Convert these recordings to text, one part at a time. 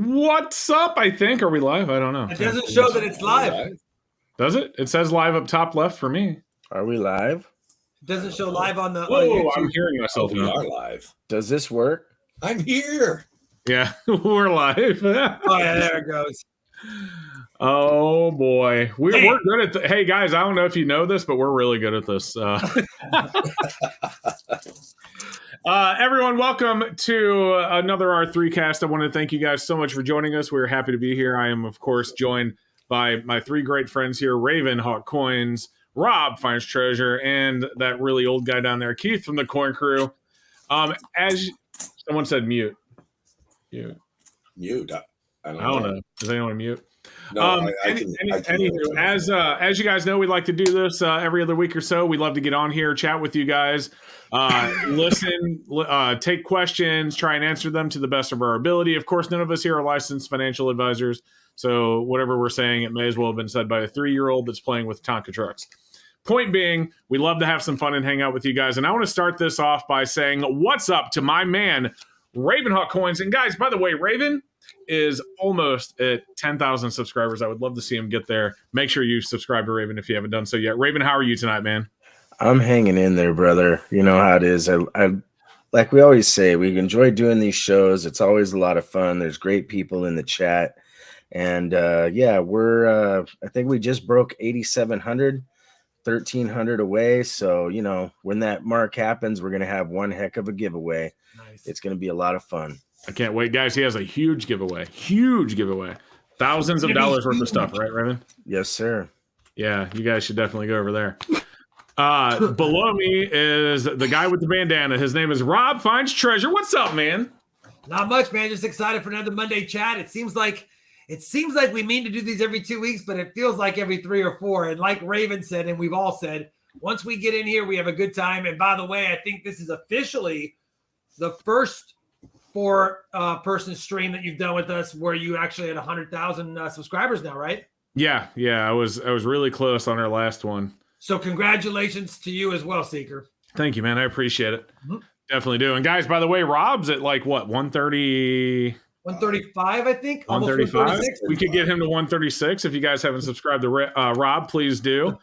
What's up? I think. Are we live? I don't know. It doesn't show that it's live. Does it? It says live up top left for me. Are we live? It doesn't show live on the YouTube. I'm hearing myself We now. are live. Does this work? I'm here. Yeah, we're live. Oh, yeah, there it goes. Oh, boy. We're good at hey, guys, I don't know if you know this, but we're really good at this. Everyone, welcome to another R3Cast. I want to thank you guys so much for joining us. We're happy to be here. I am, of course, joined by my three great friends here, Raven, Hawk Coins, Rob, Finds Treasure, and that really old guy down there, Keith from the Coin Crew. As someone said, mute. Mute. I don't know. Does anyone mute? No, anywho, as you guys know, we like to do this every other week or so. We love to get on here, chat with you guys, listen, take questions, try and answer them to the best of our ability. Of course, none of us here are licensed financial advisors, so whatever we're saying, it may as well have been said by a 3-year-old that's playing with Tonka trucks. Point being, we love to have some fun and hang out with you guys, and I want to start this off by saying what's up to my man, Raven Hawk Coins. And guys, by the way, Raven is almost at 10,000 subscribers. I would love to see him get there. Make sure you subscribe to Raven if you haven't done so yet. Raven, how are you tonight, man? I'm hanging in there, brother. You know how it is. I like we always say, we enjoy doing these shows. It's always a lot of fun. There's great people in the chat. And yeah, we're I think we just broke 8,700, 1,300 away. So, you know, when that mark happens, we're going to have one heck of a giveaway. Nice. It's going to be a lot of fun. I can't wait, guys. He has a huge giveaway. Thousands of dollars worth of stuff, right, Raven? Yes, sir. Yeah, you guys should definitely go over there. Below me is the guy with the bandana. His name is Rob Finds Treasure. What's up, man? Not much, man. Just excited for another Monday chat. It seems like we mean to do these every 2 weeks, but it feels like every 3 or 4. And like Raven said, and we've all said, once we get in here, we have a good time. And by the way, I think this is officially the first 4-person stream that you've done with us where you actually had 100,000 subscribers now, right? Yeah. I was really close on our last one. So congratulations to you as well, Seeker. Thank you, man. I appreciate it. Mm-hmm. Definitely do. And guys, by the way, Rob's at like what, 130? 135, I think. 135. We could get him to 136. If you guys haven't subscribed to Rob, please do.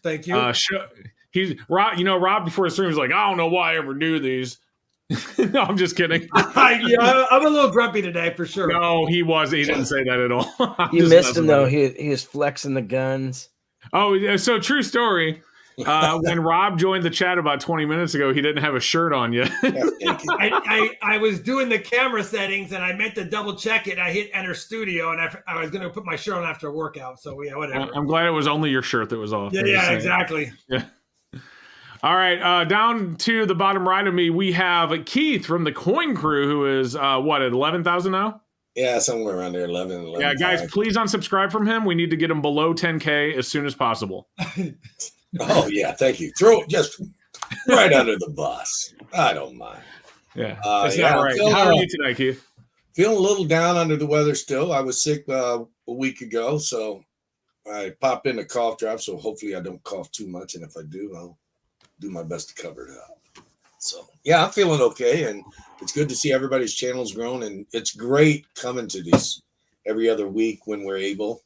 Thank you. He's Rob. You know, Rob before the stream was like, I don't know why I ever do these. No, I'm just kidding. Yeah, I'm a little grumpy today for sure. No, he wasn't. He didn't say that at all. You missed him though. He was flexing the guns. Oh, yeah. So true story. When Rob joined the chat about 20 minutes ago, he didn't have a shirt on yet. I was doing the camera settings and I meant to double check it. I hit enter studio and I was going to put my shirt on after a workout. So yeah, whatever. I'm glad it was only your shirt that was off. Yeah, exactly. Yeah. All right, down to the bottom right of me, we have Keith from the Coin Crew, who is, at 11,000 now? Yeah, somewhere around there, 11. Yeah, guys, please unsubscribe from him. We need to get him below 10K as soon as possible. Oh, yeah, thank you. Throw it just right under the bus. I don't mind. Yeah, that's all right. How are you tonight, Keith? Feeling a little down under the weather still. I was sick a week ago, so I popped in a cough drop, so hopefully I don't cough too much, and if I do, I'll do my best to cover it up. So yeah, I'm feeling okay, and it's good to see everybody's channels grown, and it's great coming to these every other week when we're able.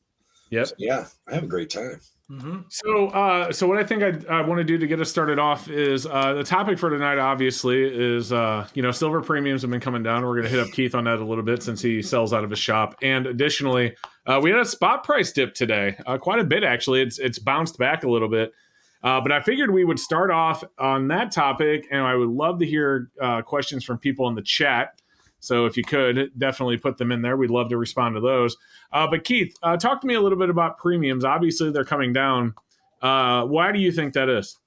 Yep. So, yeah, I have a great time. Mm-hmm. So what I think I want to do to get us started off is the topic for tonight, obviously, is silver premiums have been coming down. We're going to hit up Keith on that a little bit since he sells out of his shop, and additionally, we had a spot price dip today, quite a bit actually. It's bounced back a little bit. But I figured we would start off on that topic, and I would love to hear questions from people in the chat. So if you could, definitely put them in there. We'd love to respond to those. But Keith, talk to me a little bit about premiums. Obviously, they're coming down. Why do you think that is?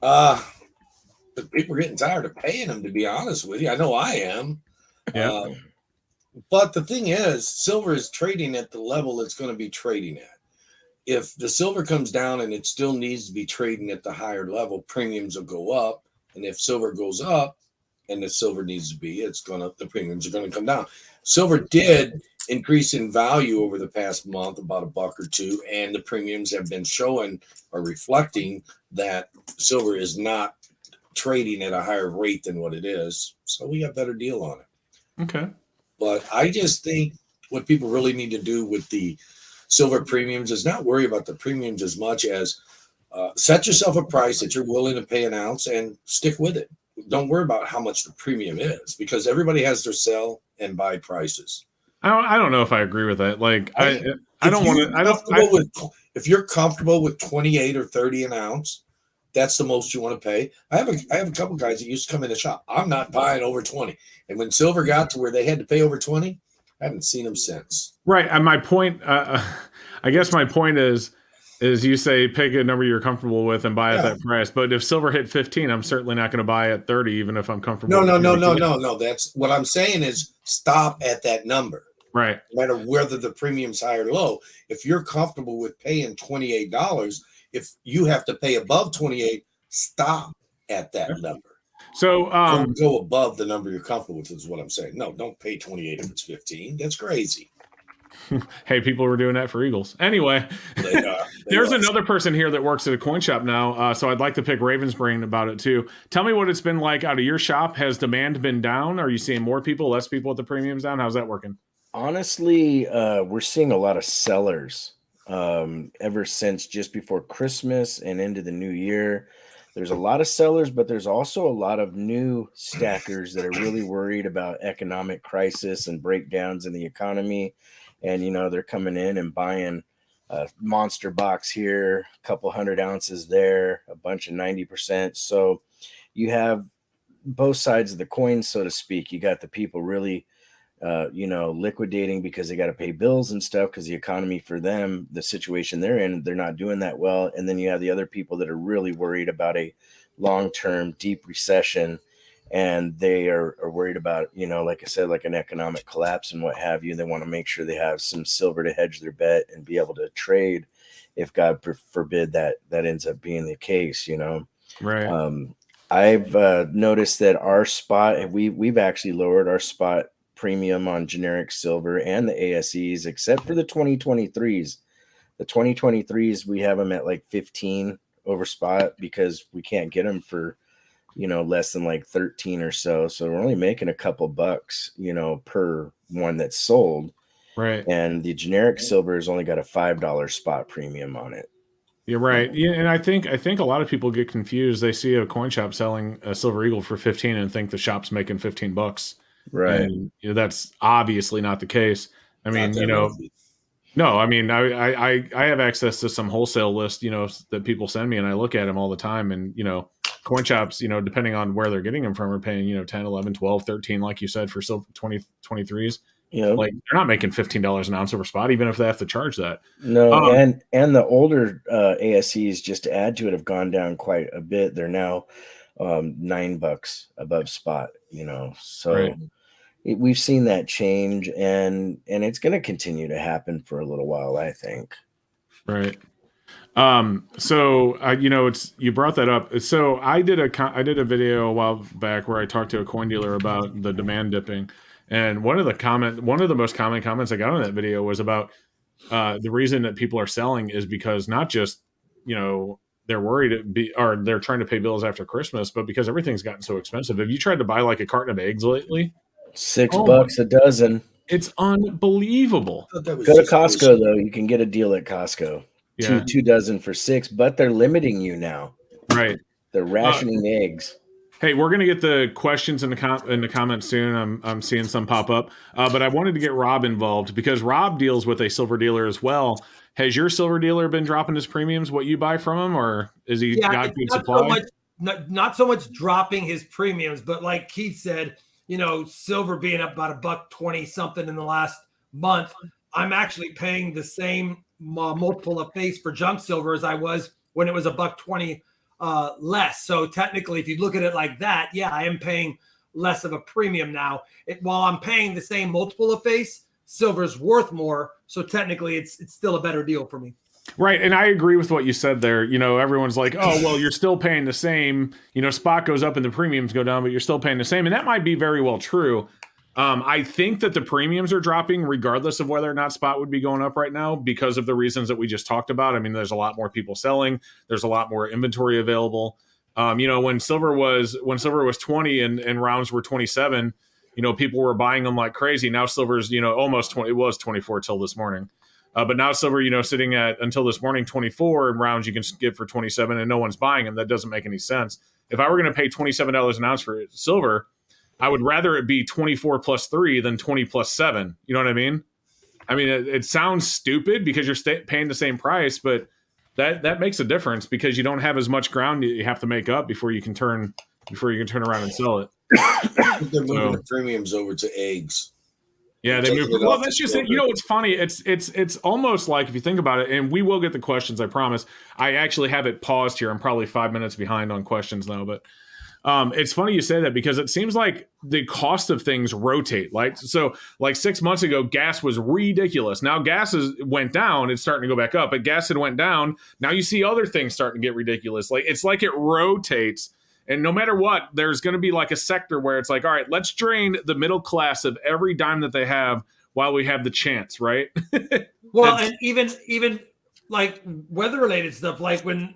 People are getting tired of paying them, to be honest with you. I know I am. Yeah. But the thing is, silver is trading at the level it's going to be trading at. If the silver comes down and it still needs to be trading at the higher level, premiums will go up. And if silver goes up and the silver needs to be, the premiums are going to come down. Silver did increase in value over the past month, about $1 or $2, and the premiums have been showing or reflecting that silver is not trading at a higher rate than what it is. So we got a better deal on it. Okay. But I just think what people really need to do with the silver premiums is not worry about the premiums as much as set yourself a price that you're willing to pay an ounce and stick with it. Don't worry about how much the premium is, because everybody has their sell and buy prices. I don't know if I agree with that. Like I don't want to. If you're comfortable with 28 or 30 an ounce, that's the most you want to pay. I have a couple guys that used to come in the shop. I'm not buying over 20. And when silver got to where they had to pay over 20, I haven't seen them since. Right. And my point, I guess my point is you say pick a number you're comfortable with and buy at that price. But if silver hit 15, I'm certainly not going to buy at 30, even if I'm comfortable. No. That's what I'm saying is stop at that number. Right. No matter whether the premium's high or low. If you're comfortable with paying $28, if you have to pay above 28, stop at that number. So don't go above the number you're comfortable with is what I'm saying. No, don't pay 28 if it's 15. That's crazy. Hey, people were doing that for Eagles. Anyway, there's another person here that works at a coin shop now. So I'd like to pick Raven's brain about it too. Tell me what it's been like out of your shop. Has demand been down? Are you seeing more people, less people with the premiums down? How's that working? Honestly, we're seeing a lot of sellers ever since just before Christmas and into the new year. There's a lot of sellers, but there's also a lot of new stackers that are really worried about economic crisis and breakdowns in the economy. And, they're coming in and buying a monster box here, a couple 100 ounces there, a bunch of 90%. So you have both sides of the coin, so to speak. You got the people really liquidating because they got to pay bills and stuff because the economy for them, the situation they're in, they're not doing that well. And then you have the other people that are really worried about a long-term deep recession, and they are worried about, like I said, like an economic collapse and what have you. They want to make sure they have some silver to hedge their bet and be able to trade if God forbid that ends up being the case, Right. I've noticed that our spot, we've actually lowered our spot premium on generic silver and the ASEs, except for the 2023s. The 2023s, we have them at like 15 over spot because we can't get them for, less than like 13 or so. So we're only making a couple bucks, per one that's sold. Right. And the generic silver has only got a $5 spot premium on it. You're right. Yeah, and I think a lot of people get confused. They see a coin shop selling a silver eagle for 15 and think the shop's making $15. Right. And that's obviously not the case. I mean, no, I mean, I have access to some wholesale list, that people send me, and I look at them all the time. And, coin shops, depending on where they're getting them from, are paying, 10, 11, 12, 13, like you said, for silver 2023s. Yeah. Like they're not making $15 an ounce over spot, even if they have to charge that. No. And the older ASEs, just to add to it, have gone down quite a bit. They're now $9 above spot, so right. We've seen that change, and it's going to continue to happen for a little while, I think. Right. So it's, you brought that up. So I did a video a while back where I talked to a coin dealer about the demand dipping, and one of the most common comments I got on that video was about the reason that people are selling is because not just they're worried or they're trying to pay bills after Christmas, but because everything's gotten so expensive. Have you tried to buy like a carton of eggs lately? $6 a dozen. It's unbelievable. Go to Costco though. You can get a deal at Costco. Yeah. Two dozen for $6, but they're limiting you now. Right. They're rationing eggs. Hey, we're gonna get the questions in the comments soon. I'm seeing some pop up, but I wanted to get Rob involved because Rob deals with a silver dealer as well. Has your silver dealer been dropping his premiums, what you buy from him, or is he got good supply? Not so much dropping his premiums, but like Keith said, silver being up about $1.20 something in the last month. I'm actually paying the same multiple of face for junk silver as I was when it was $1.20 less. So technically, if you look at it like that, yeah, I am paying less of a premium now. While I'm paying the same multiple of face, silver's worth more. So technically, it's still a better deal for me. Right. And I agree with what you said there. Everyone's like, oh, well, you're still paying the same. Spot goes up and the premiums go down, but you're still paying the same. And that might be very well true. I think that the premiums are dropping regardless of whether or not spot would be going up right now because of the reasons that we just talked about. I mean, there's a lot more people selling. There's a lot more inventory available. When silver was 20 and rounds were 27, people were buying them like crazy. Now silver's, almost 20, it was 24 till this morning. But now silver, sitting at until this morning 24 in rounds you can get for 27 and no one's buying them. That doesn't make any sense. If I were going to pay $27 an ounce for silver, I would rather it be 24 plus 3 than 20 plus 7. You know what I mean? I mean, it sounds stupid because you're paying the same price, but that makes a difference because you don't have as much ground you have to make up before you can turn around and sell it. They're moving the premiums over to eggs. Yeah, they moved. Well, that's just it. It's funny. It's almost like if you think about it, and we will get the questions, I promise. I actually have it paused here. I'm probably 5 minutes behind on questions now, but it's funny you say that because it seems like the cost of things rotate. Like 6 months ago, gas was ridiculous. Now gas went down. It's starting to go back up, but gas had went down. Now you see other things starting to get ridiculous. Like it's like it rotates. And no matter what, there's going to be like a sector where it's like, all right, let's drain the middle class of every dime that they have while we have the chance, right? Well, and even like weather-related stuff, like when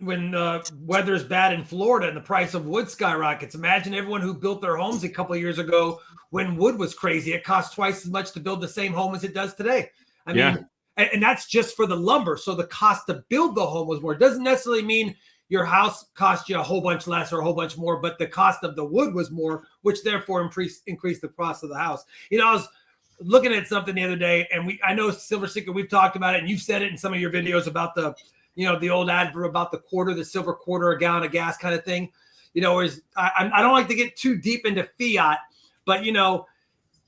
weather's bad in Florida and the price of wood skyrockets. Imagine everyone who built their homes a couple of years ago when wood was crazy. It cost twice as much to build the same home as it does today. I mean, and that's just for the lumber. So the cost to build the home was more. It doesn't necessarily mean your house cost you a whole bunch less or a whole bunch more, but the cost of the wood was more, which therefore increased the cost of the house. I was looking at something the other day, and I know Silver Secret, we've talked about it, and you've said it in some of your videos about the old advert about the silver quarter a gallon of gas kind of thing. I don't like to get too deep into fiat, but you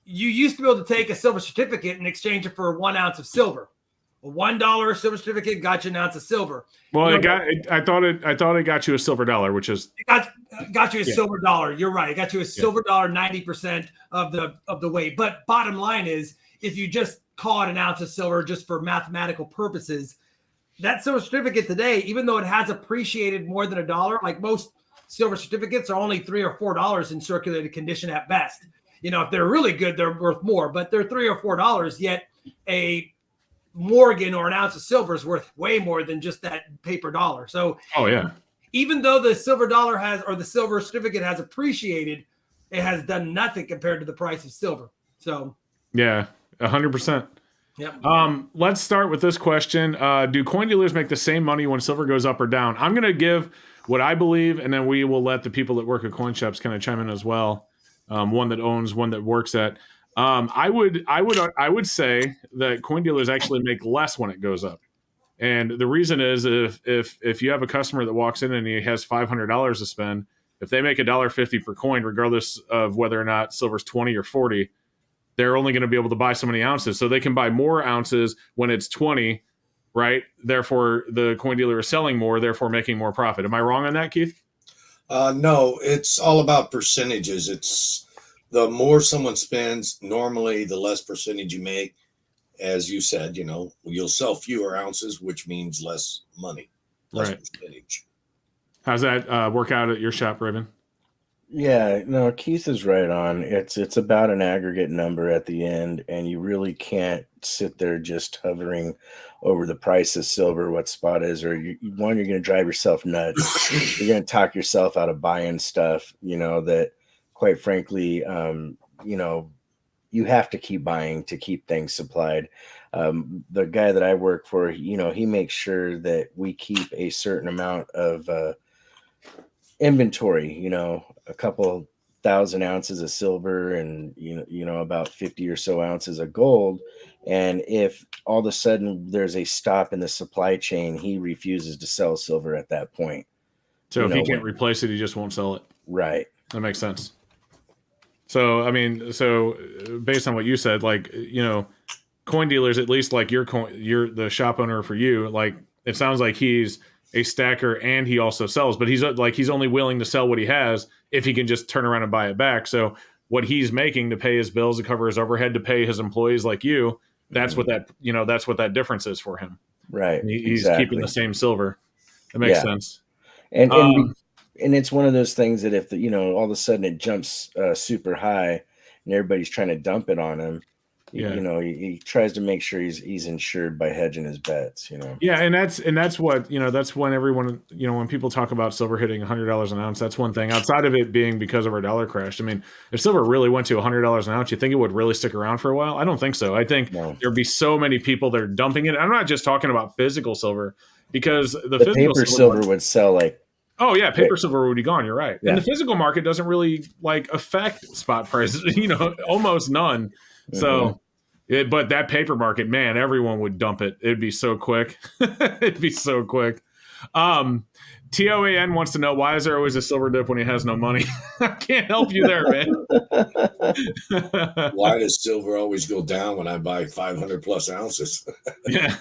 used to be able to take a silver certificate and exchange it for 1 ounce of silver. A $1 silver certificate got you an ounce of silver. Well, I thought it got you a silver dollar, which is got you a silver dollar. You're right. It got you a silver dollar, 90% of the weight. But bottom line is, if you just call it an ounce of silver just for mathematical purposes, that silver certificate today, even though it has appreciated more than $1, like most silver certificates are only $3 or $4 in circulated condition at best. If they're really good, they're worth more, but they're $3 or $4. Yet a Morgan or an ounce of silver is worth way more than just that paper dollar. So, even though the silver dollar the silver certificate has appreciated, it has done nothing compared to the price of silver. So, 100%. Yep. Let's start with this question. Do coin dealers make the same money when silver goes up or down? I'm going to give what I believe, and then we will let the people that work at coin shops kind of chime in as well. One that owns, one that works at. I would say that coin dealers actually make less when it goes up. And the reason is if you have a customer that walks in and he has $500 to spend, if they make $1.50 per coin, regardless of whether or not silver's 20 or 40, they're only going to be able to buy so many ounces. So they can buy more ounces when it's 20, right? Therefore, the coin dealer is selling more, therefore making more profit. Am I wrong on that, Keith? No, it's all about percentages. It's the more someone spends, normally the less percentage you make. As you said, you'll sell fewer ounces, which means less money, less percentage. How's that work out at your shop, Raven? Yeah, no, Keith is right on. It's about an aggregate number at the end, and you really can't sit there just hovering over the price of silver, what spot is, or you're going to drive yourself nuts. You're going to talk yourself out of buying stuff, that quite frankly, you have to keep buying to keep things supplied. The guy that I work for, he makes sure that we keep a certain amount of inventory, a couple thousand ounces of silver and, about 50 or so ounces of gold. And if all of a sudden there's a stop in the supply chain, he refuses to sell silver at that point. So if he can't replace it, he just won't sell it. Right. That makes sense. So, based on what you said, coin dealers, at least like you're the shop owner for you, like it sounds like he's a stacker and he also sells, but he's only willing to sell what he has if he can just turn around and buy it back. So what he's making to pay his bills, to cover his overhead, to pay his employees like you, that's what that difference is for him. Right. He's keeping the same silver. That makes sense. And it's one of those things that if all of a sudden it jumps super high and everybody's trying to dump it on him, Yeah. You know, he tries to make sure he's insured by hedging his bets, you know. Yeah, and that's what, you know, that's when everyone, you know, when people talk about silver hitting $100 an ounce, that's one thing. Outside of it being because of our dollar crash, I mean, if silver really went to $100 an ounce, you think it would really stick around for a while? I don't think so. I think No. there'd be so many people that are dumping it. I'm not just talking about physical silver, because the The physical paper silver silver would sell like, oh yeah, paper silver would be gone. You're right. Yeah. And the physical market doesn't really like affect spot prices, you know, almost none. So, but that paper market, man, everyone would dump it. It'd be so quick. It'd be so quick. TOAN wants to know, why is there always a silver dip when he has no money? I can't help you there, man. Why does silver always go down when I buy 500 plus ounces? Yeah.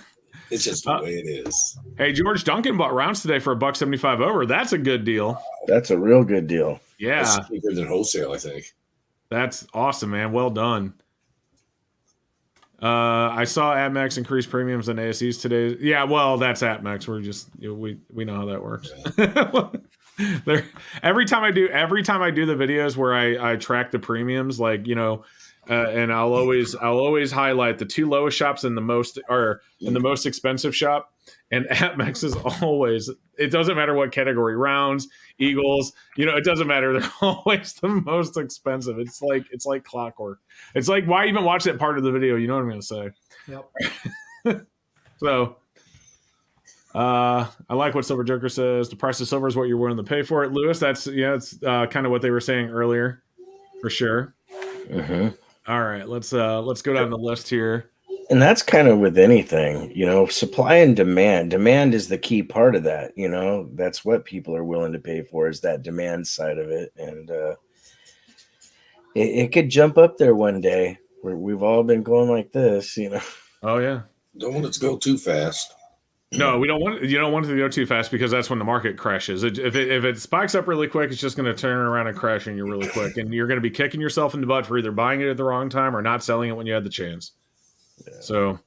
It's just the way it is. Hey, George Duncan bought rounds today for $1.75 over. That's a good deal. That's a real good deal. Yeah. That's cheaper than wholesale, I think. That's awesome, man. Well done. I saw APMEX increase premiums and ASEs today. Yeah, well, that's APMEX. We're just, you know, we know how that works. Yeah. every time I do the videos where I track the premiums, like, you know, and I'll always highlight the two lowest shops and the most expensive shop. And APMEX is always, it doesn't matter what category, rounds, eagles, you know, it doesn't matter. They're always the most expensive. It's like clockwork. It's like, why even watch that part of the video? You know what I'm going to say? Yep. So, I like what Silver Joker says. The price of silver is what you're willing to pay for it. Lewis, that's kind of what they were saying earlier, for sure. All right, let's go down the list here. And that's kind of with anything, you know, supply and demand. Demand is the key part of that, you know. That's what people are willing to pay for, is that demand side of it. And it could jump up there one day. We've all been going like this, you know. Oh yeah. Don't want it to go too fast. No, you don't want it to go too fast, because that's when the market crashes. If it spikes up really quick, it's just going to turn around and crash on you really quick, and you're going to be kicking yourself in the butt for either buying it at the wrong time or not selling it when you had the chance. Yeah. So,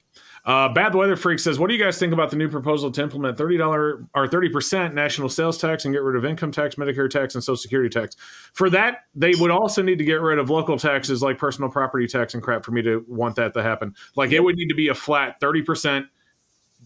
Bad Weather Freak says, what do you guys think about the new proposal to implement $30 or 30% national sales tax and get rid of income tax, Medicare tax, and Social Security tax? For that, they would also need to get rid of local taxes like personal property tax and crap for me to want that to happen. Like, it would need to be a flat 30%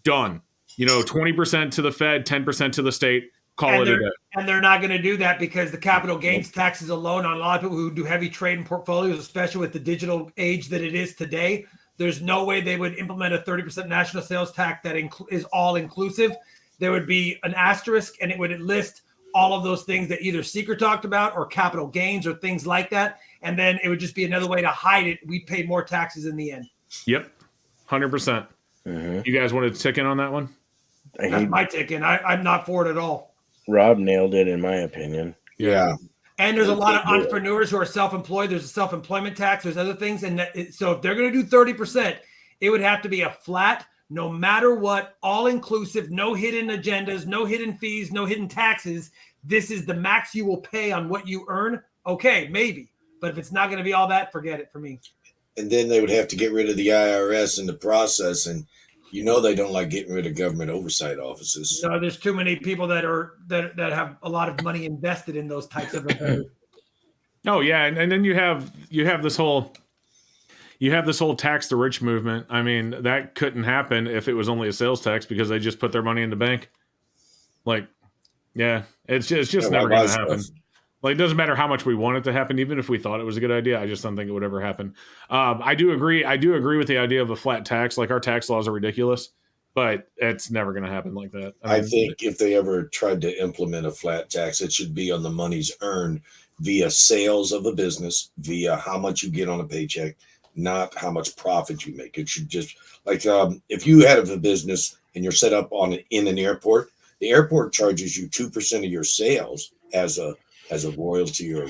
done. You know, 20% to the Fed, 10% to the state. Call it a day. And they're not going to do that because the capital gains taxes alone on a lot of people who do heavy trade and portfolios, especially with the digital age that it is today, there's no way they would implement a 30% national sales tax that is all inclusive. There would be an asterisk, and it would list all of those things that either Seeker talked about or capital gains or things like that. And then it would just be another way to hide it. We pay more taxes in the end. Yep. 100%. You guys wanted to tick in on that one? That's my tick in. I'm not for it at all. Rob nailed it, in my opinion. Yeah. And there's a lot of entrepreneurs who are self-employed. There's a self-employment tax. There's other things. And so if they're going to do 30%, it would have to be a flat, no matter what, all-inclusive, no hidden agendas, no hidden fees, no hidden taxes. This is the max you will pay on what you earn. Okay, maybe. But if it's not going to be all that, forget it for me. And then they would have to get rid of the IRS in the process. And you know they don't like getting rid of government oversight offices. No, there's too many people that have a lot of money invested in those types of affairs. Oh yeah, and then you have this whole tax the rich movement. I mean, that couldn't happen if it was only a sales tax, because they just put their money in the bank. Like, yeah, it's just never going to happen. Like, it doesn't matter how much we want it to happen, even if we thought it was a good idea. I just don't think it would ever happen. I do agree with the idea of a flat tax. Like, our tax laws are ridiculous, but it's never going to happen like that. I think if they ever tried to implement a flat tax, it should be on the monies earned via sales of a business, via how much you get on a paycheck, not how much profit you make. It should just, like, if you had a business and you're set up in an airport, the airport charges you 2% of your sales as a royalty or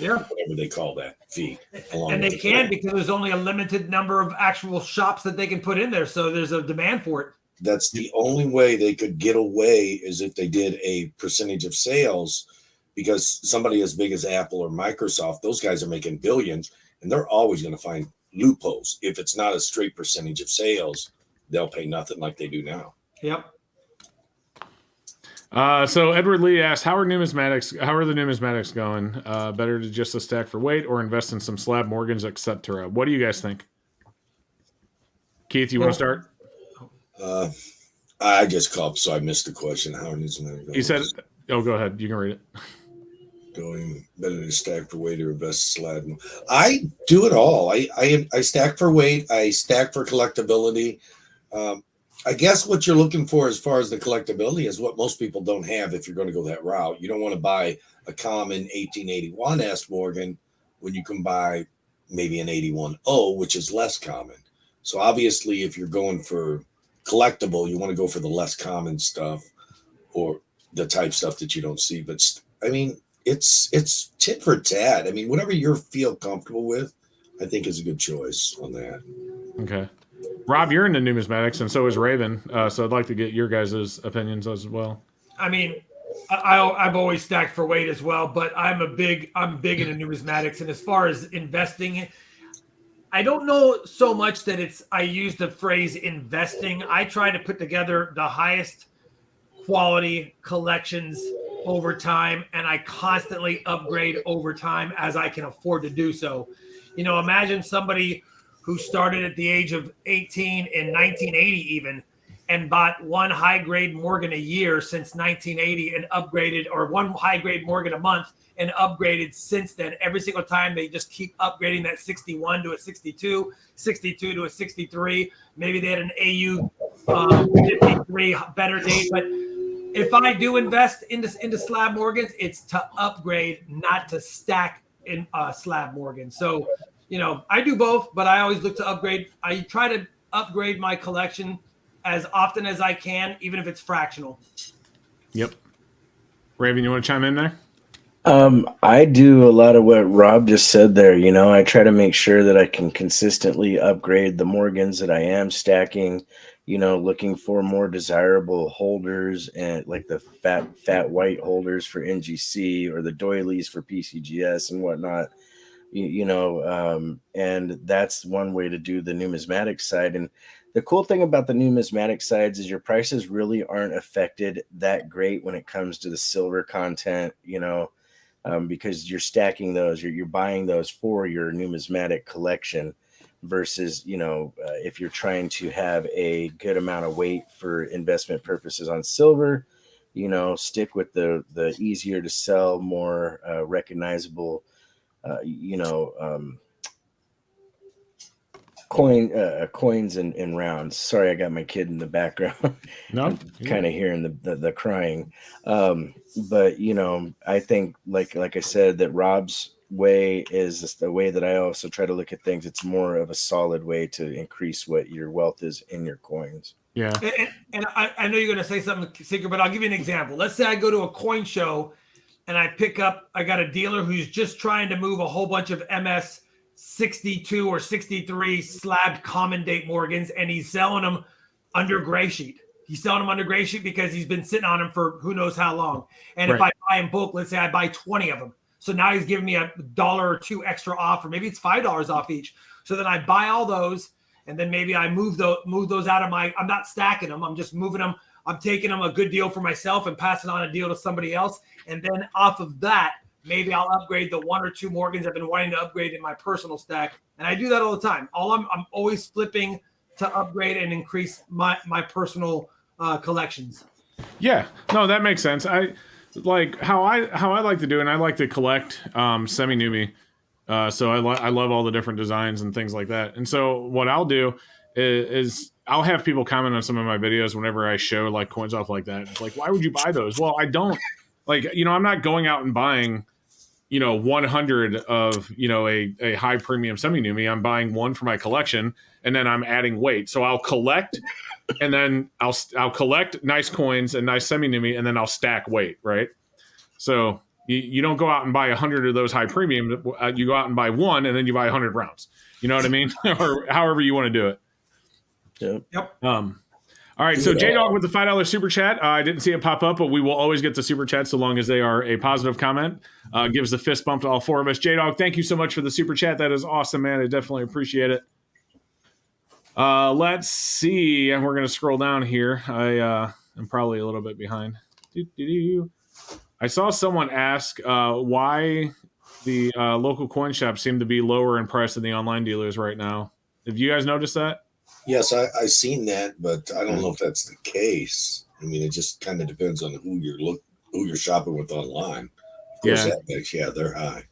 whatever they call that fee. And they can, because there's only a limited number of actual shops that they can put in there. So there's a demand for it. That's the only way they could get away, is if they did a percentage of sales, because somebody as big as Apple or Microsoft, those guys are making billions, and they're always going to find loopholes. If it's not a straight percentage of sales, they'll pay nothing like they do now. Yep. So Edward Lee asked, how are the numismatics going? Better to just a stack for weight or invest in some slab mortgages, etc.? What do you guys think? Keith, you want to start? I just coughed, so I missed the question. How numismatic? He said, "Oh, go ahead. You can read it." Going better to stack for weight or invest slab. I do it all. I stack for weight. I stack for collectability. I guess what you're looking for as far as the collectability is what most people don't have if you're going to go that route. You don't want to buy a common 1881 S Morgan when you can buy maybe an 81O, which is less common. So obviously, if you're going for collectible, you want to go for the less common stuff or the type stuff that you don't see. But I mean, it's tit for tat. I mean, whatever you feel comfortable with, I think is a good choice on that. Okay. Rob, you're into numismatics, and so is Raven. So I'd like to get your guys' opinions as well. I mean, I've always stacked for weight as well, but I'm big into numismatics. And as far as investing, I don't know so much that I use the phrase investing. I try to put together the highest quality collections over time, and I constantly upgrade over time as I can afford to do so. You know, imagine somebody who started at the age of 18 in 1980 even, and bought one high-grade Morgan a year since 1980 and upgraded, or one high-grade Morgan a month and upgraded since then. Every single time they just keep upgrading that 61 to a 62, 62 to a 63. Maybe they had an AU 53 better day. But if I do invest into slab Morgans, it's to upgrade, not to stack in slab Morgan. So, you know, I do both, but I always look to upgrade. I try to upgrade my collection as often as I can, even if it's fractional. Yep. Raven, you want to chime in there? I do a lot of what Rob just said there. You know, I try to make sure that I can consistently upgrade the Morgans that I am stacking, you know, looking for more desirable holders and like the fat white holders for NGC or the doilies for PCGS and whatnot. And that's one way to do the numismatic side. And the cool thing about the numismatic sides is your prices really aren't affected that great when it comes to the silver content, because you're stacking those, you're buying those for your numismatic collection versus, if you're trying to have a good amount of weight for investment purposes on silver, stick with the easier to sell, more recognizable coins and rounds. Sorry, I got my kid in the background. No, kind of hearing the crying. But I think like I said, that Rob's way is just the way that I also try to look at things. It's more of a solid way to increase what your wealth is in your coins. Yeah. And I know you're going to say something, Secret, but I'll give you an example. Let's say I go to a coin show and I got a dealer who's just trying to move a whole bunch of MS 62 or 63 slabbed common date Morgans, and he's selling them under gray sheet. He's selling them under gray sheet because he's been sitting on them for who knows how long. And if I buy in bulk, let's say I buy 20 of them. So now he's giving me $1 or $2 extra off, or maybe it's $5 off each. So then I buy all those, and then maybe I move those out of I'm not stacking them. I'm just moving them. I'm taking them a good deal for myself and passing on a deal to somebody else. And then off of that, maybe I'll upgrade the 1 or 2 Morgans I've been wanting to upgrade in my personal stack. And I do that all the time. I'm always flipping to upgrade and increase my personal collections. Yeah, no, that makes sense. I like how I like to do, and I like to collect semi-newbie. So I love all the different designs and things like that. And so what I'll do is I'll have people comment on some of my videos whenever I show like coins off like that. It's like, why would you buy those? Well, I don't I'm not going out and buying 100 of a high premium semi-newbie. I'm buying one for my collection, and then I'm adding weight. So I'll collect, and then I'll collect nice coins and nice semi-newbie, and then I'll stack weight, right? So you don't go out and buy 100 of those high premium. You go out and buy one, and then you buy 100 rounds. You know what I mean? Or however you want to do it. Yep. All right, so J-Dog with the $5 super chat. I didn't see it pop up, but we will always get the super chat so long as they are a positive comment. Gives the fist bump to all 4 of us. J-Dog, thank you so much for the super chat. That is awesome, man. I definitely appreciate it. Let's see, and we're going to scroll down here. I'm probably a little bit behind. I saw someone ask why the local coin shops seem to be lower in price than the online dealers right now. Have you guys noticed that? Yes, I seen that, but I don't know if that's the case. I mean, it just kind of depends on who you're shopping with online. Of course, Yeah. that makes they're high.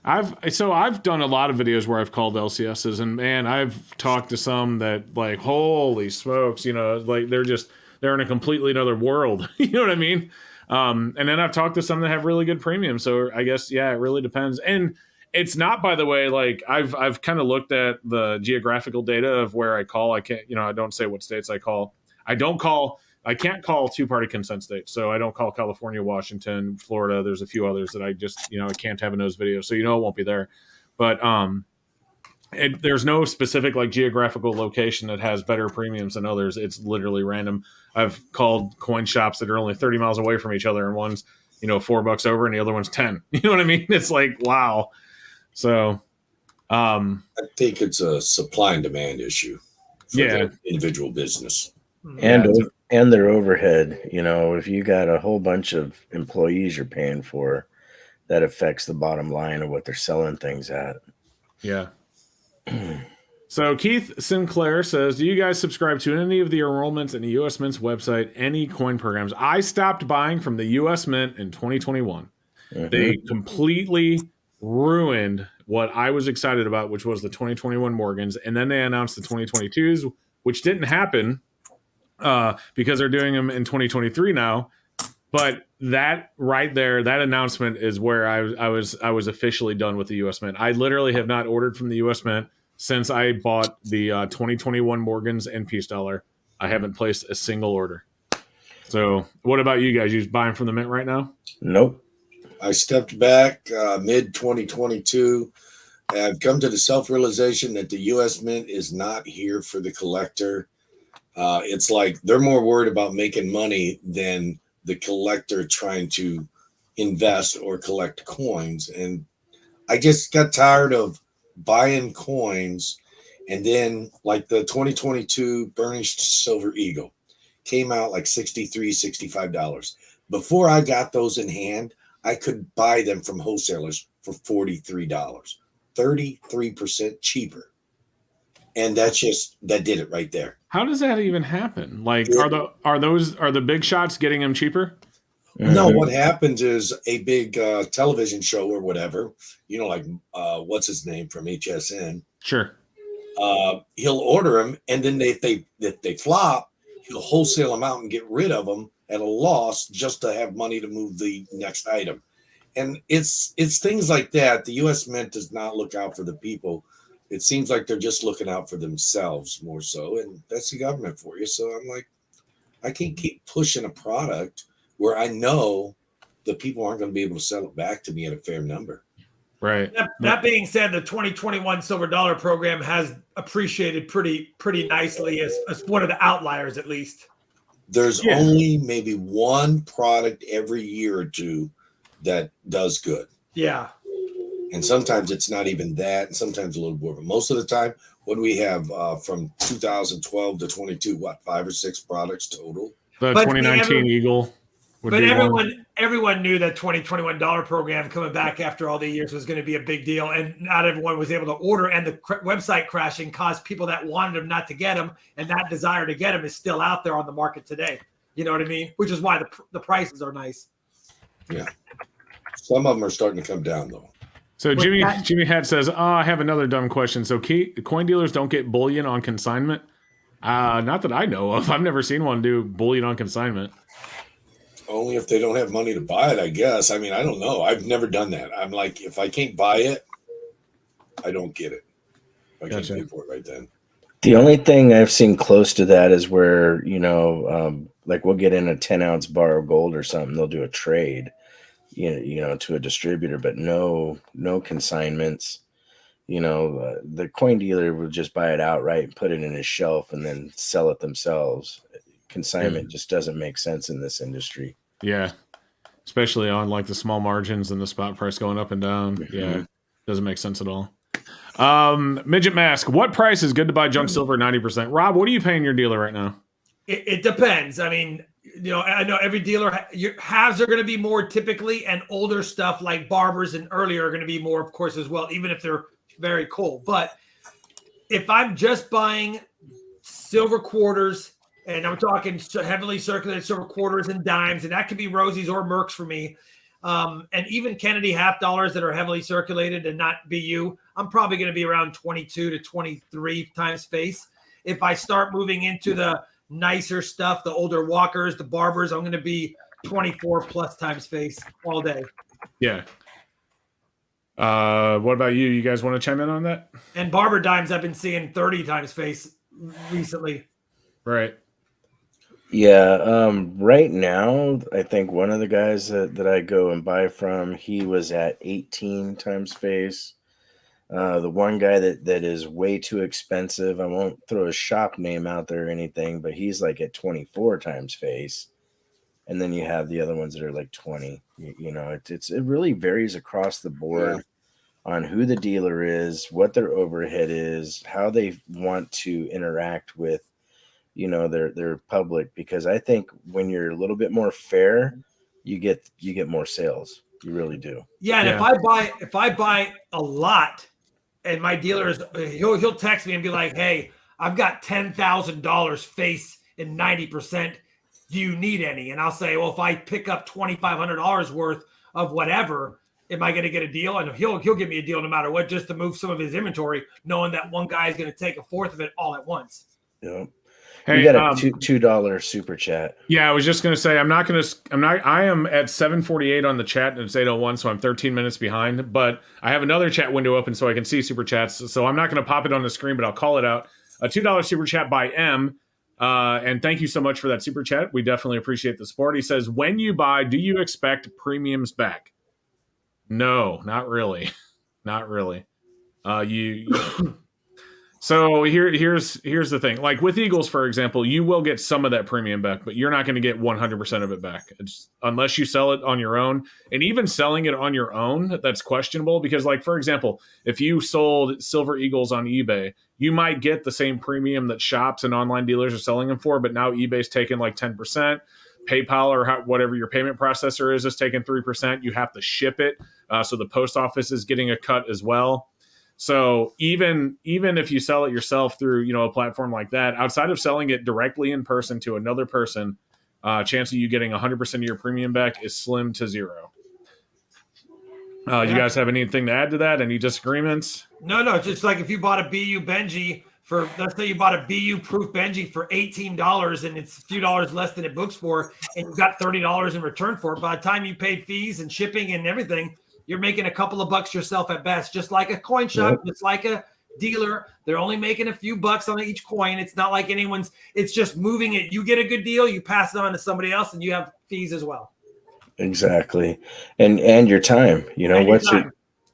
I've done a lot of videos where I've called LCSs, and man, I've talked to some that like, holy smokes, like they're in a completely another world. You know what I mean? And then I've talked to some that have really good premiums. So I guess, yeah, it really depends. And it's not, by the way, like I've kind of looked at the geographical data of where I call. I can't, I don't say what states I call. I can't call two-party consent states. So I don't call California, Washington, Florida. There's a few others that I just, I can't have in those videos. So, it won't be there. But there's no specific like geographical location that has better premiums than others. It's literally random. I've called coin shops that are only 30 miles away from each other, and one's, $4 over and the other one's 10. You know what I mean? It's like, wow. So I think it's a supply and demand issue for the individual business. And their overhead. If you got a whole bunch of employees you're paying for, that affects the bottom line of what they're selling things at. Yeah. So Keith Sinclair says, do you guys subscribe to any of the enrollments in the U.S. Mint's website, any coin programs? I stopped buying from the U.S. Mint in 2021. Mm-hmm. They completely ruined what I was excited about, which was the 2021 Morgans. And then they announced the 2022s, which didn't happen because they're doing them in 2023 now. But that right there, that announcement is where I was officially done with the U.S. Mint. I literally have not ordered from the U.S. Mint since I bought the 2021 Morgans and Peace Dollar. I haven't placed a single order. So what about you guys? You buying from the Mint right now? Nope. I stepped back mid 2022. I've come to the self-realization that the U.S. Mint is not here for the collector. It's like they're more worried about making money than the collector trying to invest or collect coins. And I just got tired of buying coins. And then like the 2022 burnished silver eagle came out like $63, $65. Before I got those in hand, I could buy them from wholesalers for $43, 33% cheaper. And that did it right there. How does that even happen? Like, are the big shots getting them cheaper? No, what happens is a big television show or whatever, like what's his name from HSN. Sure. He'll order them, and then if they flop, he'll wholesale them out and get rid of them at a loss just to have money to move the next item. And it's things like that. The U.S. Mint does not look out for the people. It seems like they're just looking out for themselves more so, and that's the government for you. So I'm like, I can't keep pushing a product where I know the people aren't going to be able to sell it back to me at a fair number. Right. That being said, the 2021 Silver Dollar program has appreciated pretty nicely as one of the outliers, at least. There's only maybe one product every year or two that does good. Yeah. And sometimes it's not even that, and sometimes a little more. But most of the time, what do we have from 2012 to 22? 5 or 6 products total? The 2019 Eagle. But everyone knew that 2021 dollar program coming back after all the years was going to be a big deal, and not everyone was able to order. And the website crashing caused people that wanted them not to get them, and that desire to get them is still out there on the market today. You know what I mean? Which is why the prices are nice. Yeah, some of them are starting to come down though. So Jimmy Hat says, I have another dumb question. So coin dealers don't get bullion on consignment? Not that I know of. I've never seen one do bullion on consignment. Only if they don't have money to buy it, I guess. I mean, I don't know. I've never done that. I'm like, if I can't buy it, I don't get it. I can't pay for it right then. The only thing I've seen close to that is where, like we'll get in a 10-ounce bar of gold or something. They'll do a trade, to a distributor, but no consignments. The coin dealer will just buy it outright and put it in his shelf and then sell it themselves. Consignment just doesn't make sense in this industry. Yeah. Especially on like the small margins and the spot price going up and down. Mm-hmm. Yeah. Doesn't make sense at all. Midget Mask, what price is good to buy junk silver 90%? Rob, what are you paying your dealer right now? It depends. I mean, I know every dealer, your halves are going to be more typically, and older stuff like barbers and earlier are going to be more, of course, as well, even if they're very cold. But if I'm just buying silver quarters, and I'm talking heavily circulated silver quarters and dimes, and that could be Rosies or Mercs for me. And even Kennedy half dollars that are heavily circulated and not BU, I'm probably going to be around 22 to 23 times face. If I start moving into the nicer stuff, the older walkers, the barbers, I'm going to be 24 plus times face all day. Yeah. What about you? You guys want to chime in on that? And barber dimes, I've been seeing 30 times face recently. Right. Yeah. Right now, I think one of the guys that I go and buy from, he was at 18 times face. The one guy that is way too expensive, I won't throw his shop name out there or anything, but he's like at 24 times face. And then you have the other ones that are like 20. You know, it really varies across the board on who the dealer is, what their overhead is, how they want to interact with, you know, their public. Because I think when you're a little bit more fair, you get more sales. You really do. Yeah, and if I buy a lot, and my dealer is he'll text me and be like, "Hey, I've got $10,000 face in 90%. Do you need any?" And I'll say, "Well, if I pick up $2,500 worth of whatever, am I going to get a deal?" And he'll give me a deal no matter what, just to move some of his inventory, knowing that one guy is going to take a fourth of it all at once. Yeah. Hey, we got a $2 super chat. Yeah, I was just going to say, I am at 7:48 on the chat and it's 8:01, so I'm 13 minutes behind, but I have another chat window open so I can see super chats. So I'm not going to pop it on the screen, but I'll call it out. A $2 super chat by M. And thank you so much for that super chat. We definitely appreciate the support. He says, when you buy, do you expect premiums back? No, not really. Not really. So here's the thing. Like with Eagles, for example, you will get some of that premium back, but you're not going to get 100% of it back. Unless you sell it on your own. And even selling it on your own, that's questionable because, like, for example, if you sold Silver Eagles on eBay, you might get the same premium that shops and online dealers are selling them for, but now eBay's taking like 10%. PayPal or whatever your payment processor is taking 3%. You have to ship it. So the post office is getting a cut as well. So even if you sell it yourself through, you know, a platform like that, outside of selling it directly in person to another person, chance of you getting 100% of your premium back is slim to zero. You guys have anything to add to that? Any disagreements? No. Just like if you bought a BU Benji for, let's say you bought a BU proof Benji for $18 and it's a few dollars less than it books for, and you got $30 in return for it. By the time you paid fees and shipping and everything, you're making a couple of bucks yourself at best, just like a coin shop, just like a dealer. They're only making a few bucks on each coin. It's not like it's just moving it. You get a good deal, you pass it on to somebody else, and you have fees as well. Exactly. And your time, you know,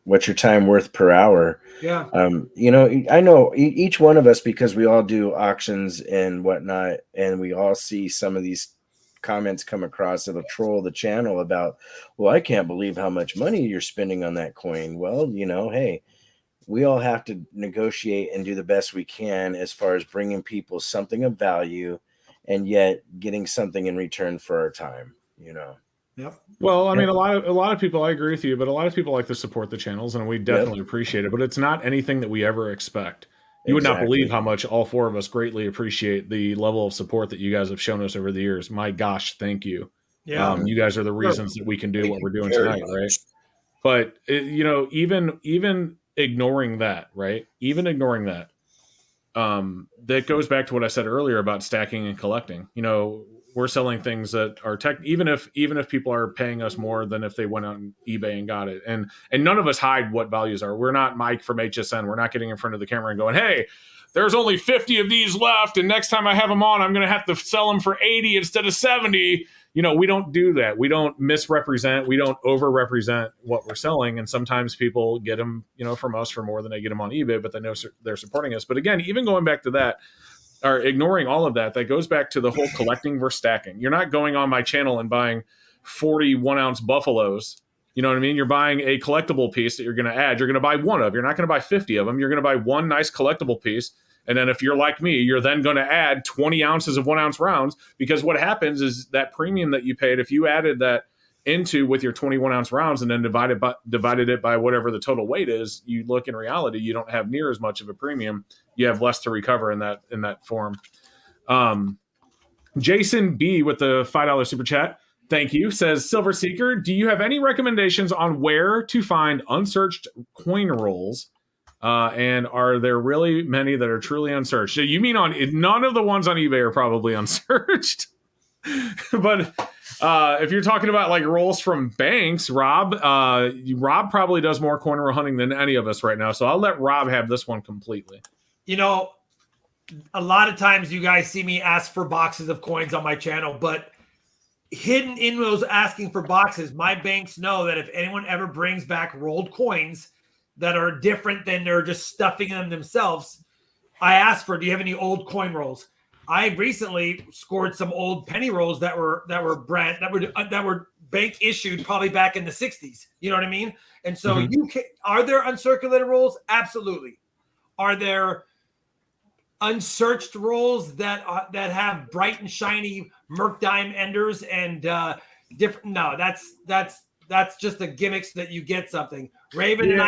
what's your time worth per hour? Yeah. You know, I know each one of us, because we all do auctions and whatnot, and we all see some of these comments come across that'll troll the channel about, well, I can't believe how much money you're spending on that coin. Well, you know, hey, we all have to negotiate and do the best we can as far as bringing people something of value and yet getting something in return for our time, you know. Yep. Well, I mean, a lot of people, I agree with you, but a lot of people like to support the channels, and we definitely appreciate it, but it's not anything that we ever expect. You would not believe how much all four of us greatly appreciate the level of support that you guys have shown us over the years. My gosh, thank you. Yeah. You guys are the reasons that we can do what we're doing tonight, right? But you know, even ignoring that, right? Even ignoring that, that goes back to what I said earlier about stacking and collecting. You know, we're selling things that are even if people are paying us more than if they went on eBay and got it. And none of us hide what values are. We're not Mike from HSN. We're not getting in front of the camera and going, hey, there's only 50 of these left, and next time I have them on, I'm going to have to sell them for 80 instead of 70. You know, we don't do that. We don't misrepresent. We don't over-represent what we're selling. And sometimes people get them, you know, from us for more than they get them on eBay, but they know they're supporting us. But again, even going back to that, or ignoring all of that, that goes back to the whole collecting versus stacking. You're not going on my channel and buying 40 1-ounce buffaloes. You know what I mean? You're buying a collectible piece that you're going to add. You're going to buy one of. You're not going to buy 50 of them. You're going to buy one nice collectible piece. And then if you're like me, you're then going to add 20 ounces of 1-ounce rounds, because what happens is that premium that you paid, if you added that into with your 21-ounce rounds and then divided it by whatever the total weight is, you look in reality, you don't have near as much of a premium. You have less to recover in that form. Jason B with the $5 super chat. Thank you. Says Silver Seeker, do you have any recommendations on where to find unsearched coin rolls? And are there really many that are truly unsearched? So you mean none of the ones on eBay are probably unsearched? But if you're talking about like rolls from banks, Rob probably does more coin roll hunting than any of us right now. So I'll let Rob have this one completely. You know, a lot of times you guys see me ask for boxes of coins on my channel, but hidden in those asking for boxes, my banks know that if anyone ever brings back rolled coins that are different than they're just stuffing them themselves, I ask for, do you have any old coin rolls? I recently scored some old penny rolls that were bank issued probably back in the 60s. You know what I mean? And so are there uncirculated rolls? Absolutely. Are there unsearched rolls that have bright and shiny merc dime enders and different? No, that's just a gimmick so that you get something. Raven and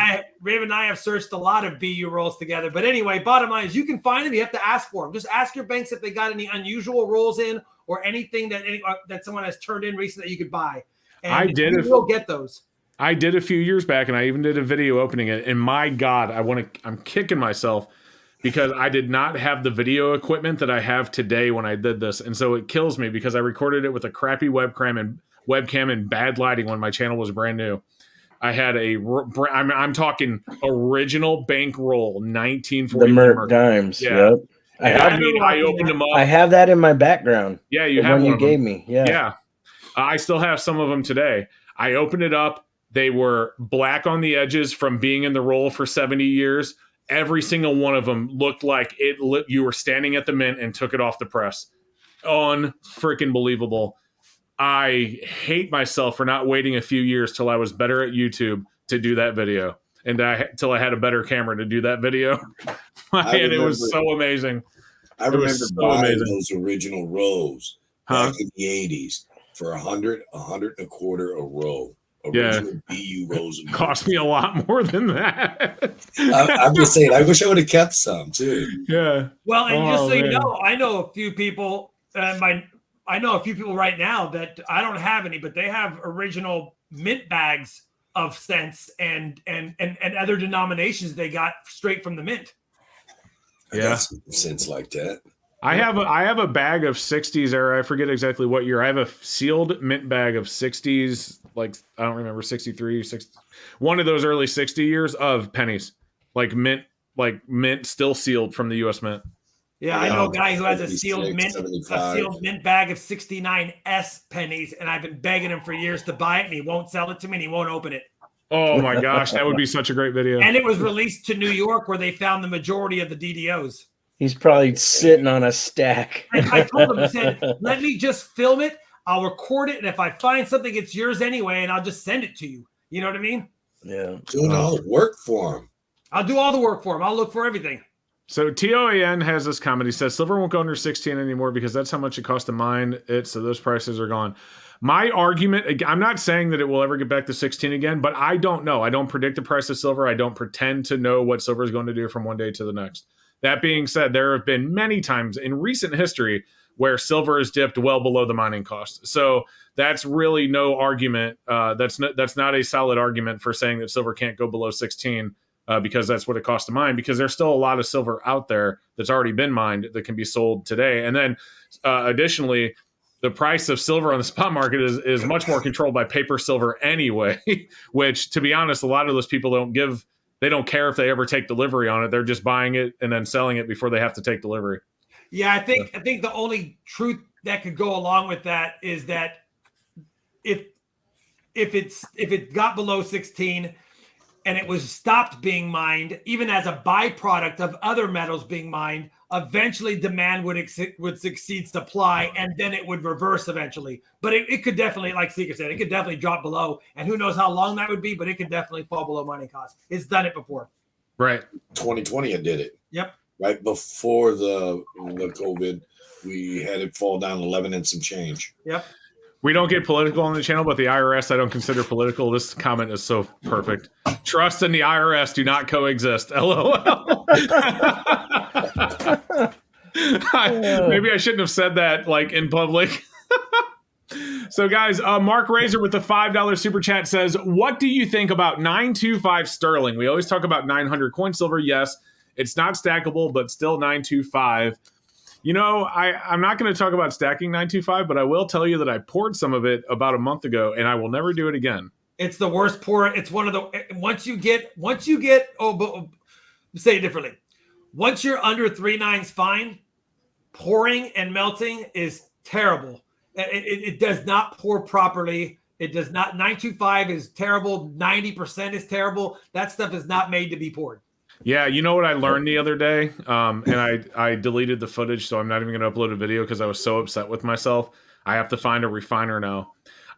I have searched a lot of BU rolls together. But anyway, bottom line is you can find them. You have to ask for them. Just ask your banks if they got any unusual rolls in or anything that someone has turned in recently that you could buy. And we'll get those. I did a few years back, and I even did a video opening it. And my God, I'm kicking myself because I did not have the video equipment that I have today when I did this. And so it kills me because I recorded it with a crappy webcam and bad lighting when my channel was brand new. I had I'm talking original bankroll, 1940. The Merc dimes. Yeah. Yep. I opened them up. I have that in my background. Yeah, you have one you gave me. Yeah. Yeah. I still have some of them today. I opened it up. They were black on the edges from being in the roll for 70 years. Every single one of them looked like you were standing at the mint and took it off the press. Unfreaking believable. I hate myself for not waiting a few years till I was better at YouTube to do that video, and till I had a better camera to do that video. And it was so amazing. I remember buying those original rolls back in the 80s for $100 and a quarter a roll. Original BU rolls. It cost me a lot more than that. I'm just saying, I wish I would have kept some too. Yeah. Well, and just so you know, I know a few people, I know a few people right now that I don't have any, but they have original mint bags of cents and other denominations they got straight from the mint. I got some cents like that. I have a bag of 60s era. I forget exactly what year. I have a sealed mint bag of 60s, like I don't remember 63, 60, one of those early 60 years of pennies, like mint still sealed from the U.S. Mint. Yeah, I know a guy who has a sealed mint bag of 69 S pennies, and I've been begging him for years to buy it, and he won't sell it to me, and he won't open it. Oh my gosh, that would be such a great video. And it was released to New York, where they found the majority of the DDOs. He's probably sitting on a stack. I told him, I said, let me just film it. I'll record it, and if I find something, it's yours anyway, and I'll just send it to you. You know what I mean? Yeah. Doing all the work for him. I'll do all the work for him. I'll look for everything. So TOAN has this comment. He says, silver won't go under 16 anymore because that's how much it costs to mine it, so those prices are gone. My argument, I'm not saying that it will ever get back to 16 again, but I don't know. I don't predict the price of silver. I don't pretend to know what silver is going to do from one day to the next. That being said, there have been many times in recent history where silver has dipped well below the mining cost. So that's really no argument. That's not a solid argument for saying that silver can't go below 16 because that's what it costs to mine, because there's still a lot of silver out there that's already been mined that can be sold today. And then additionally, the price of silver on the spot market is much more controlled by paper silver anyway, which, to be honest, a lot of those people they don't care if they ever take delivery on it. They're just buying it and then selling it before they have to take delivery. Yeah, I think the only truth that could go along with that is that if it got below 16 and it was stopped being mined, even as a byproduct of other metals being mined, eventually demand would succeed supply, and then it would reverse eventually. But it could definitely, like Seeker said, it could definitely drop below, and who knows how long that would be, but it could definitely fall below mining costs. It's done it before. Right. 2020 it did it. Yep. Right before the COVID, we had it fall down 11 and some change. Yep. We don't get political on the channel, but the IRS I don't consider political. This comment is so perfect. Trust and the IRS do not coexist. LOL. Maybe I shouldn't have said that like in public. So, guys, Mark Razor with the $5 super chat says, what do you think about 925 sterling? We always talk about 900 coin silver. Yes, it's not stackable, but still 925. You know, I'm not going to talk about stacking 925, but I will tell you that I poured some of it about a month ago, and I will never do it again. It's the worst pour. It's one of the once you get say it differently. Once you're under 3.9s fine, pouring and melting is terrible. It does not pour properly. It does not. 925 is terrible. 90% is terrible. That stuff is not made to be poured. Yeah, you know what I learned the other day? And I deleted the footage, so I'm not even going to upload a video because I was so upset with myself. I have to find a refiner now.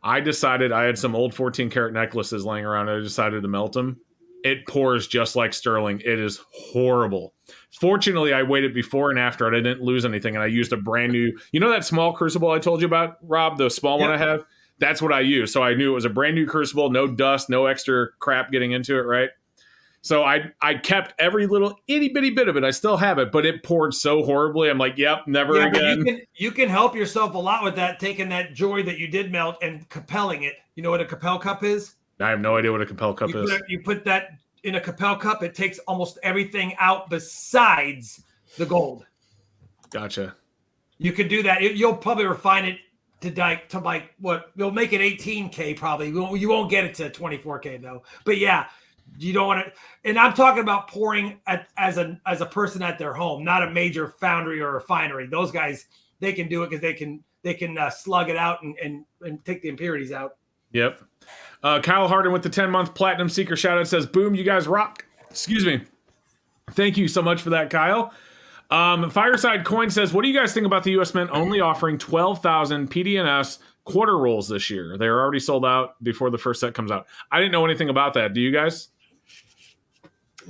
I decided I had some old 14 karat necklaces laying around. And I decided to melt them. It pours just like sterling. It is horrible. Fortunately, I waited before and after it. I didn't lose anything, and I used a brand new. You know that small crucible I told you about, Rob? The small one I have? That's what I used. So I knew it was a brand new crucible, no dust, no extra crap getting into it, right? So I kept every little itty bitty bit of it. I still have it, but it poured so horribly. I'm like, yep, never again. You can help yourself a lot with that, taking that jewelry that you did melt and capelling it. You know what a capel cup is? I have no idea what a capel cup is. You put that in a capel cup. It takes almost everything out besides the gold. Gotcha. You could do that. You'll probably refine it to like what? You'll make it 18K probably. You won't get it to 24K though. But yeah. You don't want to, and I'm talking about pouring as a person at their home, not a major foundry or refinery. Those guys, they can do it because they can slug it out and take the impurities out. Yep. Kyle Harden with the 10-month Platinum Seeker shout out says, boom, you guys rock. Excuse me. Thank you so much for that, Kyle. Fireside Coin says, what do you guys think about the U.S. Mint only offering 12,000 PDNS quarter rolls this year? They're already sold out before the first set comes out. I didn't know anything about that. Do you guys?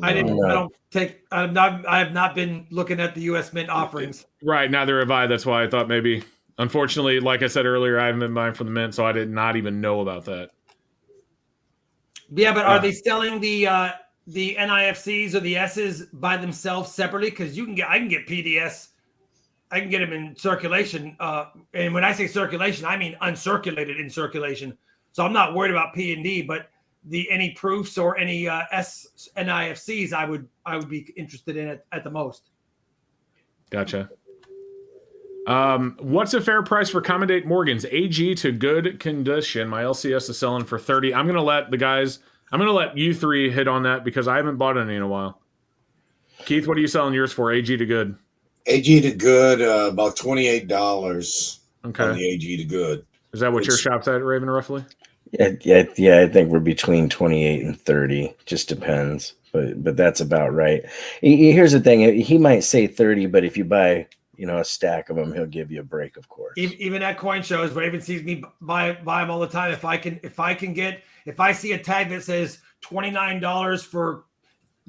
I have not been looking at the U.S. Mint offerings. Right, neither have I. That's why I thought maybe. Unfortunately, like I said earlier, I haven't been buying from the Mint, so I did not even know about that. Yeah, but are they selling the NIFCs or the S's by themselves separately? Because I can get PDS. I can get them in circulation. And when I say circulation, I mean uncirculated in circulation. So I'm not worried about P and D, but any proofs or any NIFCs, I would be interested in it at the most. Gotcha. What's a fair price for Commandate Morgan's AG to good condition? My LCS is selling for 30. I'm gonna let you three hit on that because I haven't bought any in a while. Keith, what are you selling yours for? AG to good. AG to good, about $28. Okay. On the AG to good. Is that what your shop's at, Raven, roughly? Yeah. I think we're between 28 and 30. Just depends, but that's about right. Here's the thing: he might say 30, but if you buy, a stack of them, he'll give you a break, of course. Even at coin shows, Raven sees me buy them all the time. If I see a tag that says $29 for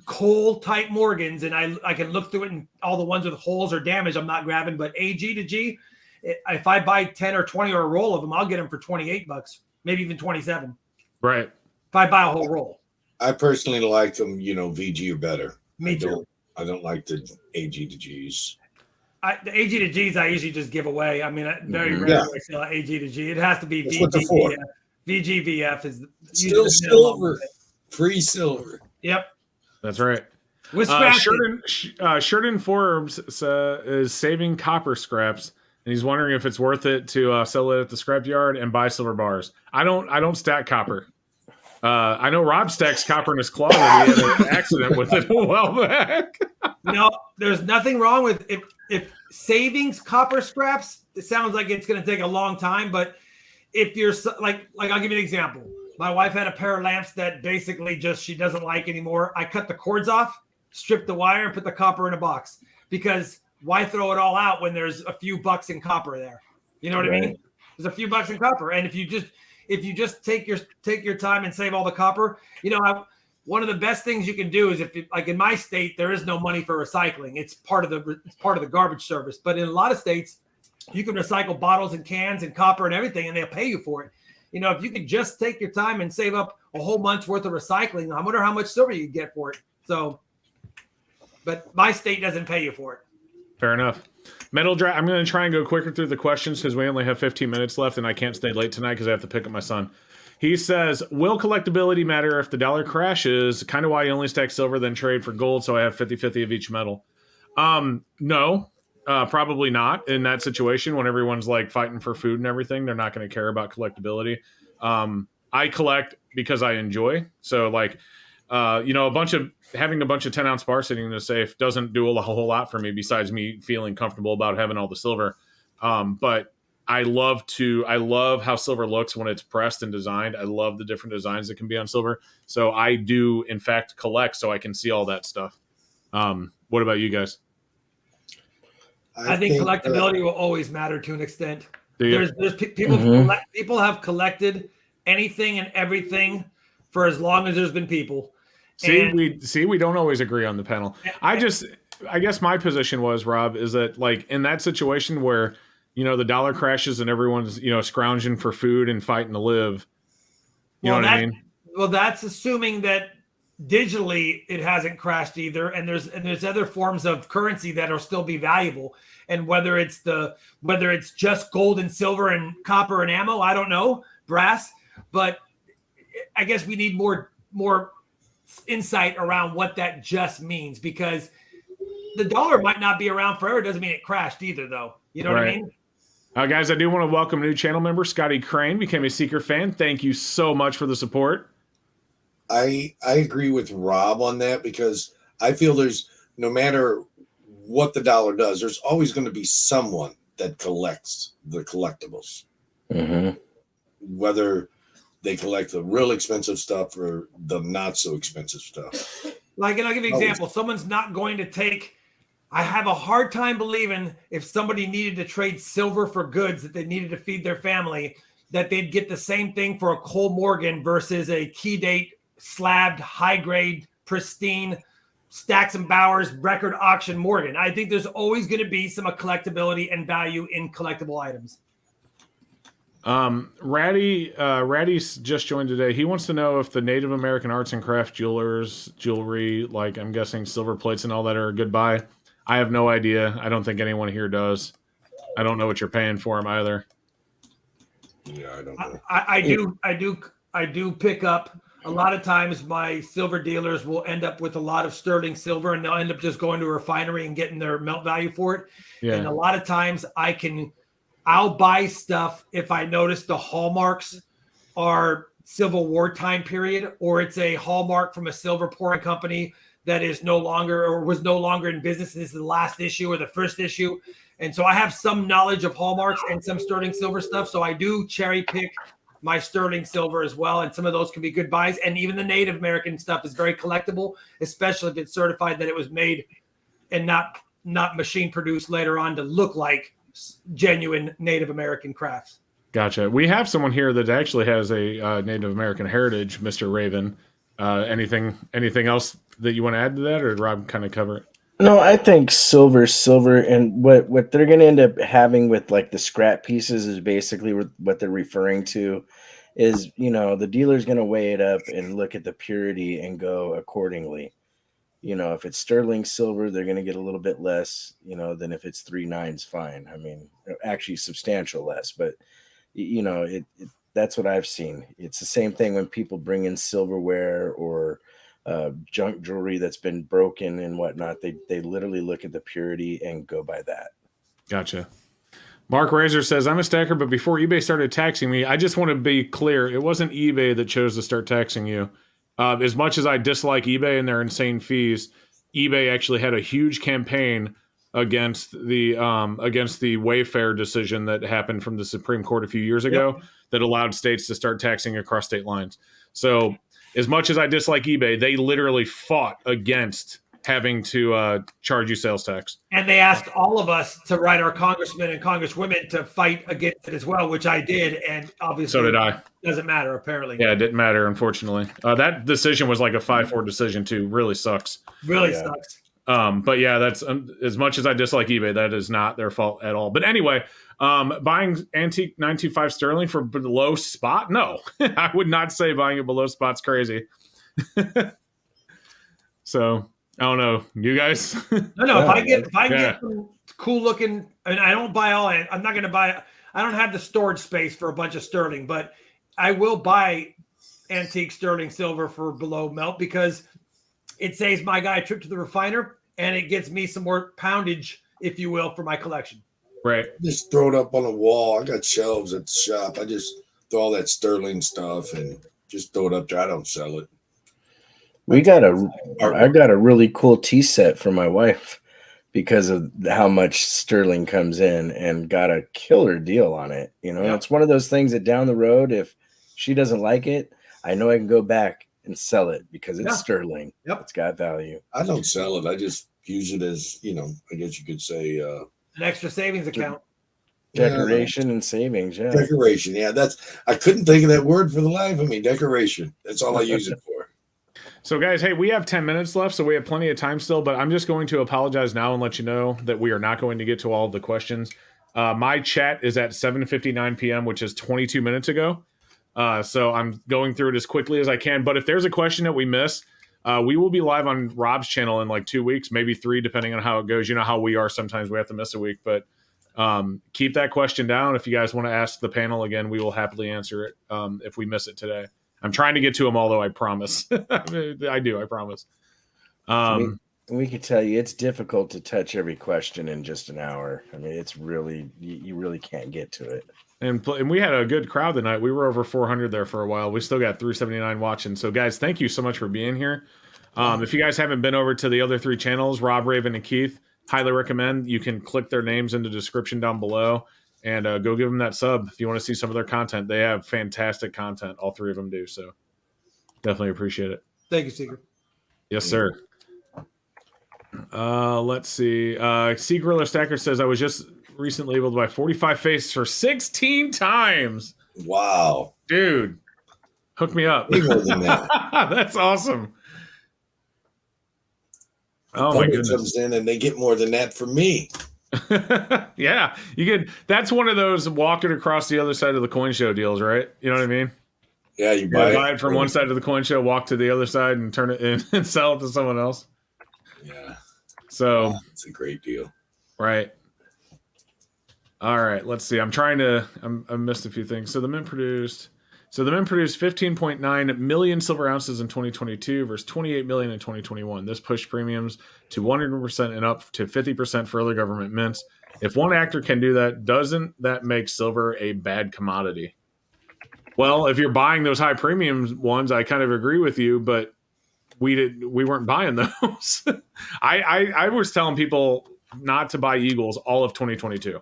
coal type Morgans, and I can look through it, and all the ones with holes or damage, I'm not grabbing. But AG to G, if I buy 10 or 20 or a roll of them, I'll get them for $28. Maybe even 27. Right. If I buy a whole roll. I personally like them, VG or better. Me too. I don't like the AG to Gs. The AG to Gs I usually just give away. I mean, very rarely I sell AG to G. It has to be VGVF. VGVF is still silver. Free silver. Yep. That's right. With Sheridan Forbes is saving copper scraps. And he's wondering if it's worth it to sell it at the scrapyard and buy silver bars. I don't stack copper. I know Rob stacks copper in his closet. He had an accident with it a while back. No, there's nothing wrong with if savings copper scraps. It sounds like it's going to take a long time, but if you're like I'll give you an example. My wife had a pair of lamps that basically she doesn't like anymore. I cut the cords off, stripped the wire, and put the copper in a box because. Why throw it all out when there's a few bucks in copper there? You know what I mean? There's a few bucks in copper, and if you just take your time and save all the copper, one of the best things you can do is like in my state, there is no money for recycling. It's part of the garbage service. But in a lot of states, you can recycle bottles and cans and copper and everything, and they'll pay you for it. If you could just take your time and save up a whole month's worth of recycling, I wonder how much silver you get for it. So, but my state doesn't pay you for it. Fair enough. Metal Draft. I'm going to try and go quicker through the questions because we only have 15 minutes left, and I can't stay late tonight because I have to pick up my son. He says, will collectability matter if the dollar crashes? Kind of why you only stack silver, then trade for gold, so I have 50-50 of each metal. No, probably not in that situation when everyone's like fighting for food and everything. They're not going to care about collectability. I collect because I enjoy. So like, having a bunch of 10-ounce bar sitting in the safe doesn't do a whole lot for me besides me feeling comfortable about having all the silver. But I love how silver looks when it's pressed and designed. I love the different designs that can be on silver. So I do, in fact, collect so I can see all that stuff. What about you guys? I think collectability will always matter to an extent. There's people people have collected anything and everything for as long as there's been people. We don't always agree on the panel. I guess my position was, Rob, is that like in that situation where the dollar crashes and everyone's scrounging for food and fighting to live. You know what I mean? Well, that's assuming that digitally it hasn't crashed either, and there's other forms of currency that'll still be valuable. And whether it's just gold and silver and copper and ammo, I don't know, brass, but I guess we need more insight around what that just means, because the dollar might not be around forever. Doesn't mean it crashed either, though. You know what I mean? Guys, I do want to welcome a new channel member. Scotty Crane became a Seeker fan. Thank you so much for the support. I agree with Rob on that, because I feel there's, no matter what the dollar does, there's always going to be someone that collects the collectibles. Mm-hmm. Whether they collect the real expensive stuff or the not so expensive stuff. Like, and I'll give you an example. Someone's not going to take. I have a hard time believing if somebody needed to trade silver for goods that they needed to feed their family, that they'd get the same thing for a Cole Morgan versus a key date slabbed, high grade, pristine Stacks and Bowers record auction Morgan. I think there's always going to be some collectability and value in collectible items. Ratty's just joined today. He wants to know if the Native American arts and craft jewelry, like I'm guessing silver plates and all that, are a good buy. I have no idea. I don't think anyone here does. I don't know what you're paying for them either. Yeah, I don't know. I do pick up a lot of times. My silver dealers will end up with a lot of sterling silver, and they'll end up just going to a refinery and getting their melt value for it. Yeah. And a lot of times I'll buy stuff if I notice the hallmarks are Civil War time period, or it's a hallmark from a silver pouring company that is no longer or was no longer in business. This is the last issue or the first issue. And so I have some knowledge of hallmarks and some sterling silver stuff. So I do cherry pick my sterling silver as well. And some of those can be good buys. And even the Native American stuff is very collectible, especially if it's certified that it was made and not machine produced later on to look like genuine Native American crafts. Gotcha. We have someone here that actually has a Native American heritage, Mr. Raven. Anything else that you want to add to that, or did Rob kind of cover it? No, I think silver, and what they're going to end up having with like the scrap pieces is basically what they're referring to is, the dealer's going to weigh it up and look at the purity and go accordingly. If it's sterling silver, they're going to get a little bit less, than if it's 3 9s, fine. I mean, actually substantial less, but that's what I've seen. It's the same thing when people bring in silverware or junk jewelry that's been broken and whatnot. They literally look at the purity and go by that. Gotcha. Mark Razor says, I'm a stacker, but before eBay started taxing me, I just want to be clear. It wasn't eBay that chose to start taxing you. As much as I dislike eBay and their insane fees, eBay actually had a huge campaign against the Wayfair decision that happened from the Supreme Court a few years ago that allowed states to start taxing across state lines. So as much as I dislike eBay, they literally fought against having to charge you sales tax. And they asked all of us to write our congressmen and congresswomen to fight against it as well, which I did. And obviously, so did I. Doesn't matter, apparently. Yeah, it didn't matter, unfortunately. That decision was like a 5-4 decision, too. Really sucks. Really sucks. But yeah, that's as much as I dislike eBay, that is not their fault at all. But anyway, buying antique 925 sterling for below spot? No, I would not say buying it below spot's crazy. So I don't know, you guys. No. If I get some cool looking. I mean, I don't buy all. I'm not going to buy. I don't have the storage space for a bunch of sterling, but I will buy antique sterling silver for below melt because it saves my guy a trip to the refiner and it gets me some more poundage, if you will, for my collection. Right. Just throw it up on a wall. I got shelves at the shop. I just throw all that sterling stuff and just throw it up there. I don't sell it. I got a really cool tea set for my wife because of how much sterling comes in, and got a killer deal on it. You know, It's one of those things that down the road, if she doesn't like it, I know I can go back and sell it because it's sterling. Yep. It's got value. I don't sell it. I just use it as, I guess you could say an extra savings account. Decoration and savings. Yeah. Decoration. Yeah. I couldn't think of that word for the life of me. Decoration. That's all I use it for. So, guys, hey, we have 10 minutes left, so we have plenty of time still, but I'm just going to apologize now and let you know that we are not going to get to all of the questions. My chat is at 7:59 p.m., which is 22 minutes ago. So I'm going through it as quickly as I can. But if there's a question that we miss, we will be live on Rob's channel in like 2 weeks, maybe 3, depending on how it goes. You know how we are. Sometimes we have to miss a week, but keep that question down. If you guys want to ask the panel again, we will happily answer it if we miss it today. I'm trying to get to them, although I promise. I do, I promise. We could tell you it's difficult to touch every question in just an hour. I mean, it's really, you really can't get to it. And we had a good crowd tonight. We were over 400 there for a while. We still got 379 watching. So, guys, thank you so much for being here. If you guys haven't been over to the other 3 channels, Rob, Raven, and Keith, highly recommend. You can click their names in the description down below and go give them that sub if you want to see some of their content. They have fantastic content. All 3 of them do. So, definitely appreciate it. Thank you, Seeker. Yes, sir. Let's see. Sea Gorilla Stacker says, I was just recently able to buy 45 face for 16 times. Wow. Dude, hook me up. Way more than that. That's awesome. Oh my goodness. Comes in and they get more than that from me. Yeah, you get. That's one of those walking across the other side of the coin show deals, right? You know what I mean? Yeah, you buy it from one side of the coin show, walk to the other side, and turn it in and sell it to someone else. Yeah. So it's a great deal. Right. All right. Let's see. I missed a few things. So the mint produced 15.9 million silver ounces in 2022 versus 28 million in 2021. This pushed premiums to 100% and up to 50% for other government mints. If one actor can do that, doesn't that make silver a bad commodity? Well, if you're buying those high premium ones, I kind of agree with you, but we weren't buying those. I was telling people not to buy Eagles all of 2022.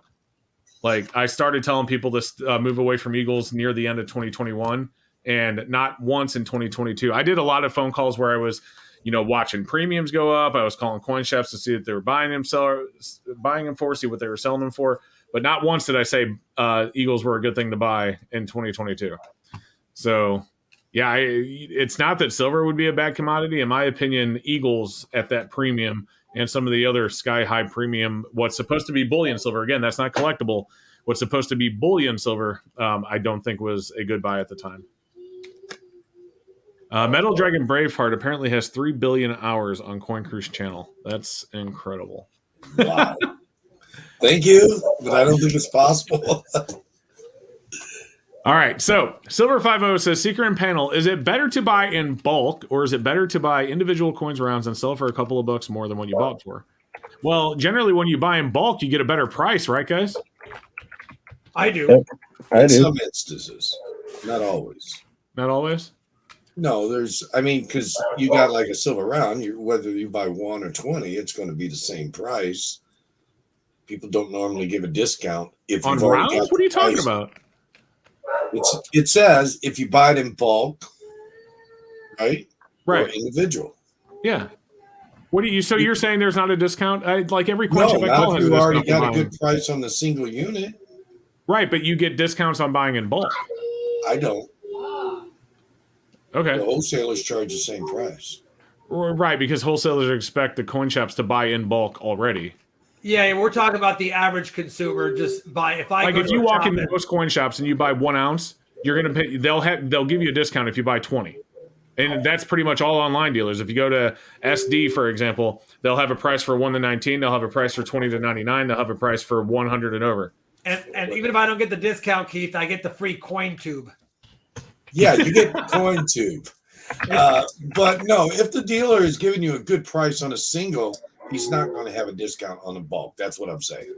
Like, I started telling people to move away from Eagles near the end of 2021 and not once in 2022. I did a lot of phone calls where I was, watching premiums go up. I was calling coin shops to see if they were buying them for, see what they were selling them for. But not once did I say Eagles were a good thing to buy in 2022. So, yeah, it's not that silver would be a bad commodity. In my opinion, Eagles at that premium and some of the other sky-high premium, what's supposed to be bullion silver, again, that's not collectible. What's supposed to be bullion silver, I don't think was a good buy at the time. Metal Dragon Braveheart apparently has 3 billion hours on Coin Cruise channel. That's incredible. Wow. Thank you, but I don't think it's possible. All right, so Silver50 says, Seeker and Panel, is it better to buy in bulk or is it better to buy individual coins rounds and sell for a couple of bucks more than what you bought for? Well, generally when you buy in bulk, you get a better price, right, guys? I do. I In do. some instances, not always. Not always? No, because you got like a silver round, whether you buy 1 or 20, it's going to be the same price. People don't normally give a discount. If On you've already rounds? got What are you the talking price. about? It says if you buy it in bulk, right? Right. Or individual. Yeah. So you're saying there's not a discount? Like every coin No, shop I not call if has a you already discount for got a buying. good price on the single unit. Right, but you get discounts on buying in bulk. I don't. Okay. The wholesalers charge the same price. Right, because wholesalers expect the coin shops to buy in bulk already. Yeah, we're talking about the average consumer. Just buy. If you walk into most coin shops and you buy 1 ounce, you're gonna pay. They'll give you a discount if you buy 20, And that's pretty much all online dealers. If you go to SD, for example, they'll have a price for 1 to 19. They'll have a price for 20 to 99. They'll have a price for 100 and over. And even if I don't get the discount, Keith, I get the free coin tube. Yeah, you get the coin tube. But no, if the dealer is giving you a good price on a single, he's not going to have a discount on a bulk. That's what I'm saying.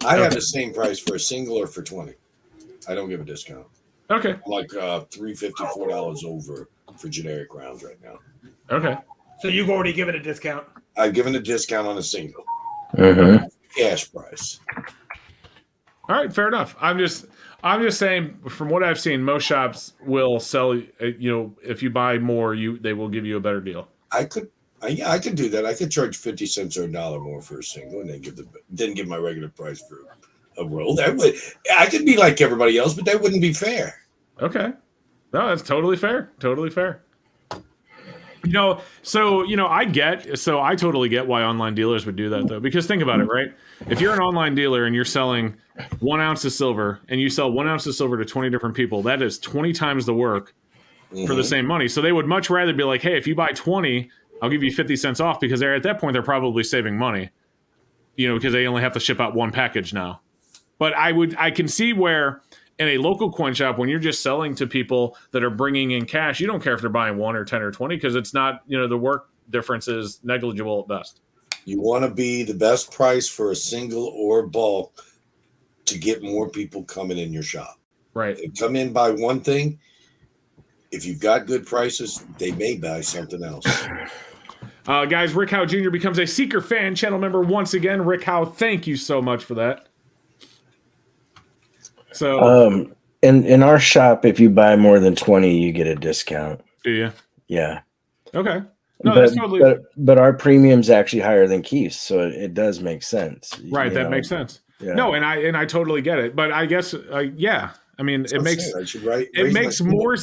I have the same price for a single or for 20. I don't give a discount. Okay. Like $3.50, $4 over for generic rounds right now. Okay. So you've already given a discount. I've given a discount on a single. Cash price. All right, fair enough. I'm just saying, from what I've seen, most shops will sell. If you buy more, they will give you a better deal. I could do that. I could charge 50 cents or $1 more for a single, and then give my regular price for a roll. I could be like everybody else, but that wouldn't be fair. Okay, no, that's totally fair. Totally fair. I totally get why online dealers would do that, though, because think about it, right? If you're an online dealer and you're selling 1 ounce of silver and you sell 1 ounce of silver to 20 different people, that is 20 times the work for the same money. So they would much rather be like, hey, if you buy 20, I'll give you 50 cents off, because at that point, they're probably saving money, because they only have to ship out one package now. But I can see where in a local coin shop, when you're just selling to people that are bringing in cash, you don't care if they're buying 1 or 10 or 20, because it's not, the work difference is negligible at best. You want to be the best price for a single or bulk to get more people coming in your shop. Right. They come in, buy one thing. If you've got good prices, they may buy something else. Guys, Rick Howe Jr. becomes a Seeker fan channel member once again. Rick Howe, thank you so much for that. So, in our shop, if you buy more than 20, you get a discount. Do you? Yeah. Okay. No, that's totally. But our premium's actually higher than Keith's, so it does make sense. Right. That makes sense. Yeah. No, and I totally get it. But I guess, yeah. I mean, it makes more.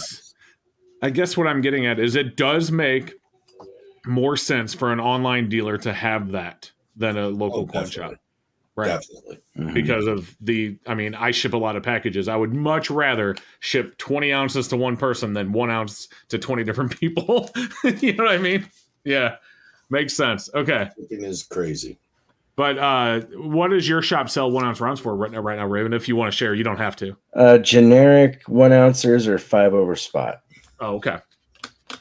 I guess what I'm getting at is it does make more sense for an online dealer to have that than a local coin shop. Right. Definitely. Because of I ship a lot of packages. I would much rather ship 20 ounces to one person than 1 ounce to 20 different people. You know what I mean? Yeah. Makes sense. Okay. It is crazy. But what does your shop sell 1 ounce rounds for right now, Raven? If you want to share, you don't have to. Generic 1 ouncers or 5 over spot. Oh, okay.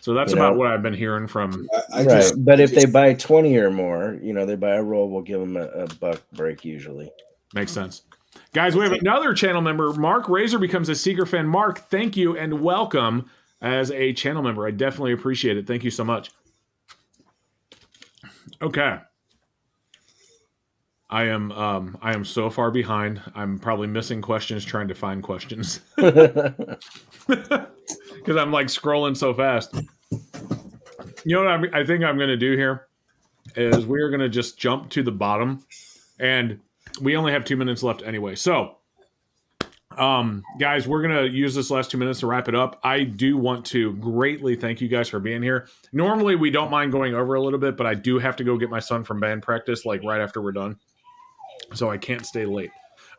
So that's about what I've been hearing from. But if they buy 20 or more, they buy a roll, we'll give them a buck break usually. Makes sense. Guys, we have another channel member. Mark Razor becomes a Seeker fan. Mark, thank you and welcome as a channel member. I definitely appreciate it. Thank you so much. Okay. I am so far behind. I'm probably missing questions, trying to find questions. Because I'm like scrolling so fast. You know what I think I'm going to do here is we are going to just jump to the bottom, and we only have 2 minutes left anyway. So, guys, we're going to use this last 2 minutes to wrap it up. I do want to greatly thank you guys for being here. Normally, we don't mind going over a little bit, but I do have to go get my son from band practice like right after we're done. So I can't stay late.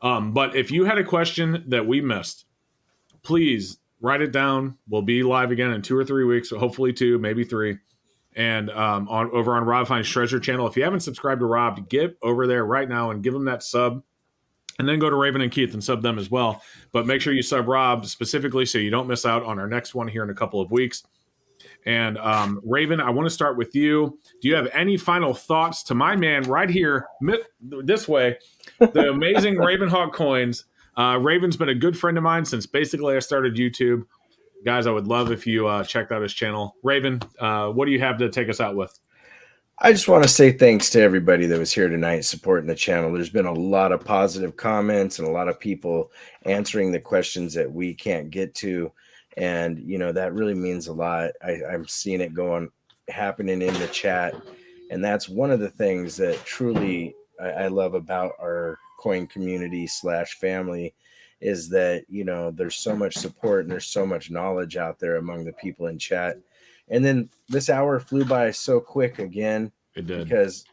But if you had a question that we missed, please write it down. We'll be live again in 2 or 3 weeks, so hopefully 2, maybe 3. And over on Rob Fine's Treasure channel. If you haven't subscribed to Rob, get over there right now and give him that sub. And then go to Raven and Keith and sub them as well. But make sure you sub Rob specifically so you don't miss out on our next one here in a couple of weeks. And Raven, I want to start with you. Do you have any final thoughts to my man right here, this way, the amazing Ravenhawk coins? Raven's been a good friend of mine since basically I started YouTube. Guys, I would love if you checked out his channel. Raven, what do you have to take us out with? I just want to say thanks to everybody that was here tonight supporting the channel. There's been a lot of positive comments and a lot of people answering the questions that we can't get to. And, that really means a lot. I'm seeing it happening in the chat. And that's one of the things that truly I love about our coin community / family is that, there's so much support and there's so much knowledge out there among the people in chat. And then this hour flew by so quick again. It did. Because,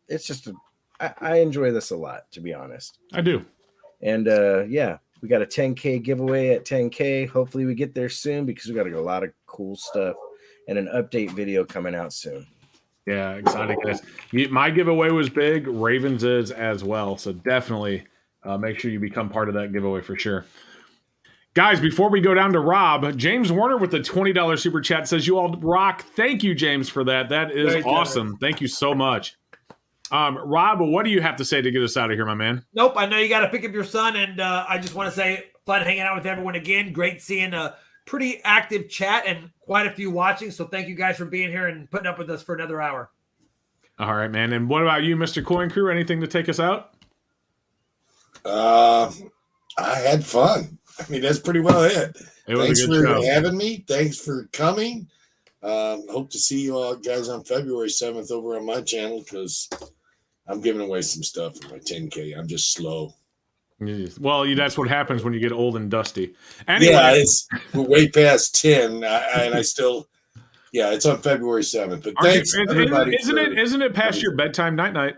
it's just, I enjoy this a lot, to be honest. I do. And, We got a 10K giveaway at 10K. Hopefully we get there soon because we got a lot of cool stuff and an update video coming out soon. Yeah, exciting guys. My giveaway was big. Ravens is as well. So definitely make sure you become part of that giveaway for sure. Guys, before we go down to Rob, James Warner with the $20 super chat says, "You all rock." Thank you, James, for that. That is Very awesome. generous. Thank you so much. Rob, what do you have to say to get us out of here, my man? Nope, I know you got to pick up your son, and I just want to say, fun hanging out with everyone again. Great seeing a pretty active chat and quite a few watching. So thank you guys for being here and putting up with us for another hour. All right, man. And what about you, Mr. Coin Crew? Anything to take us out? I had fun. I mean, that's pretty well it. It was Thanks a good for show. having me. Thanks for coming. Hope to see you all guys on February 7th over on my channel because I'm giving away some stuff for my 10K. I'm just slow. Well, that's what happens when you get old and dusty. Anyway, Yeah, we're way past 10, and I still, yeah, it's on February 7th. But thanks, everybody. Isn't it past your bedtime night?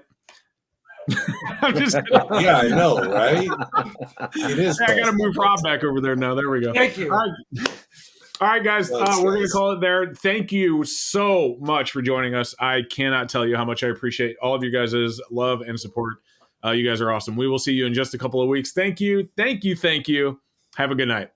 I'm just kidding. Yeah, I know, right? It is. I got to move Rob back over there now. There we go. Thank you. All right, guys, we're going to call it there. Thank you so much for joining us. I cannot tell you how much I appreciate all of you guys' love and support. You guys are awesome. We will see you in just a couple of weeks. Thank you. Thank you. Thank you. Have a good night.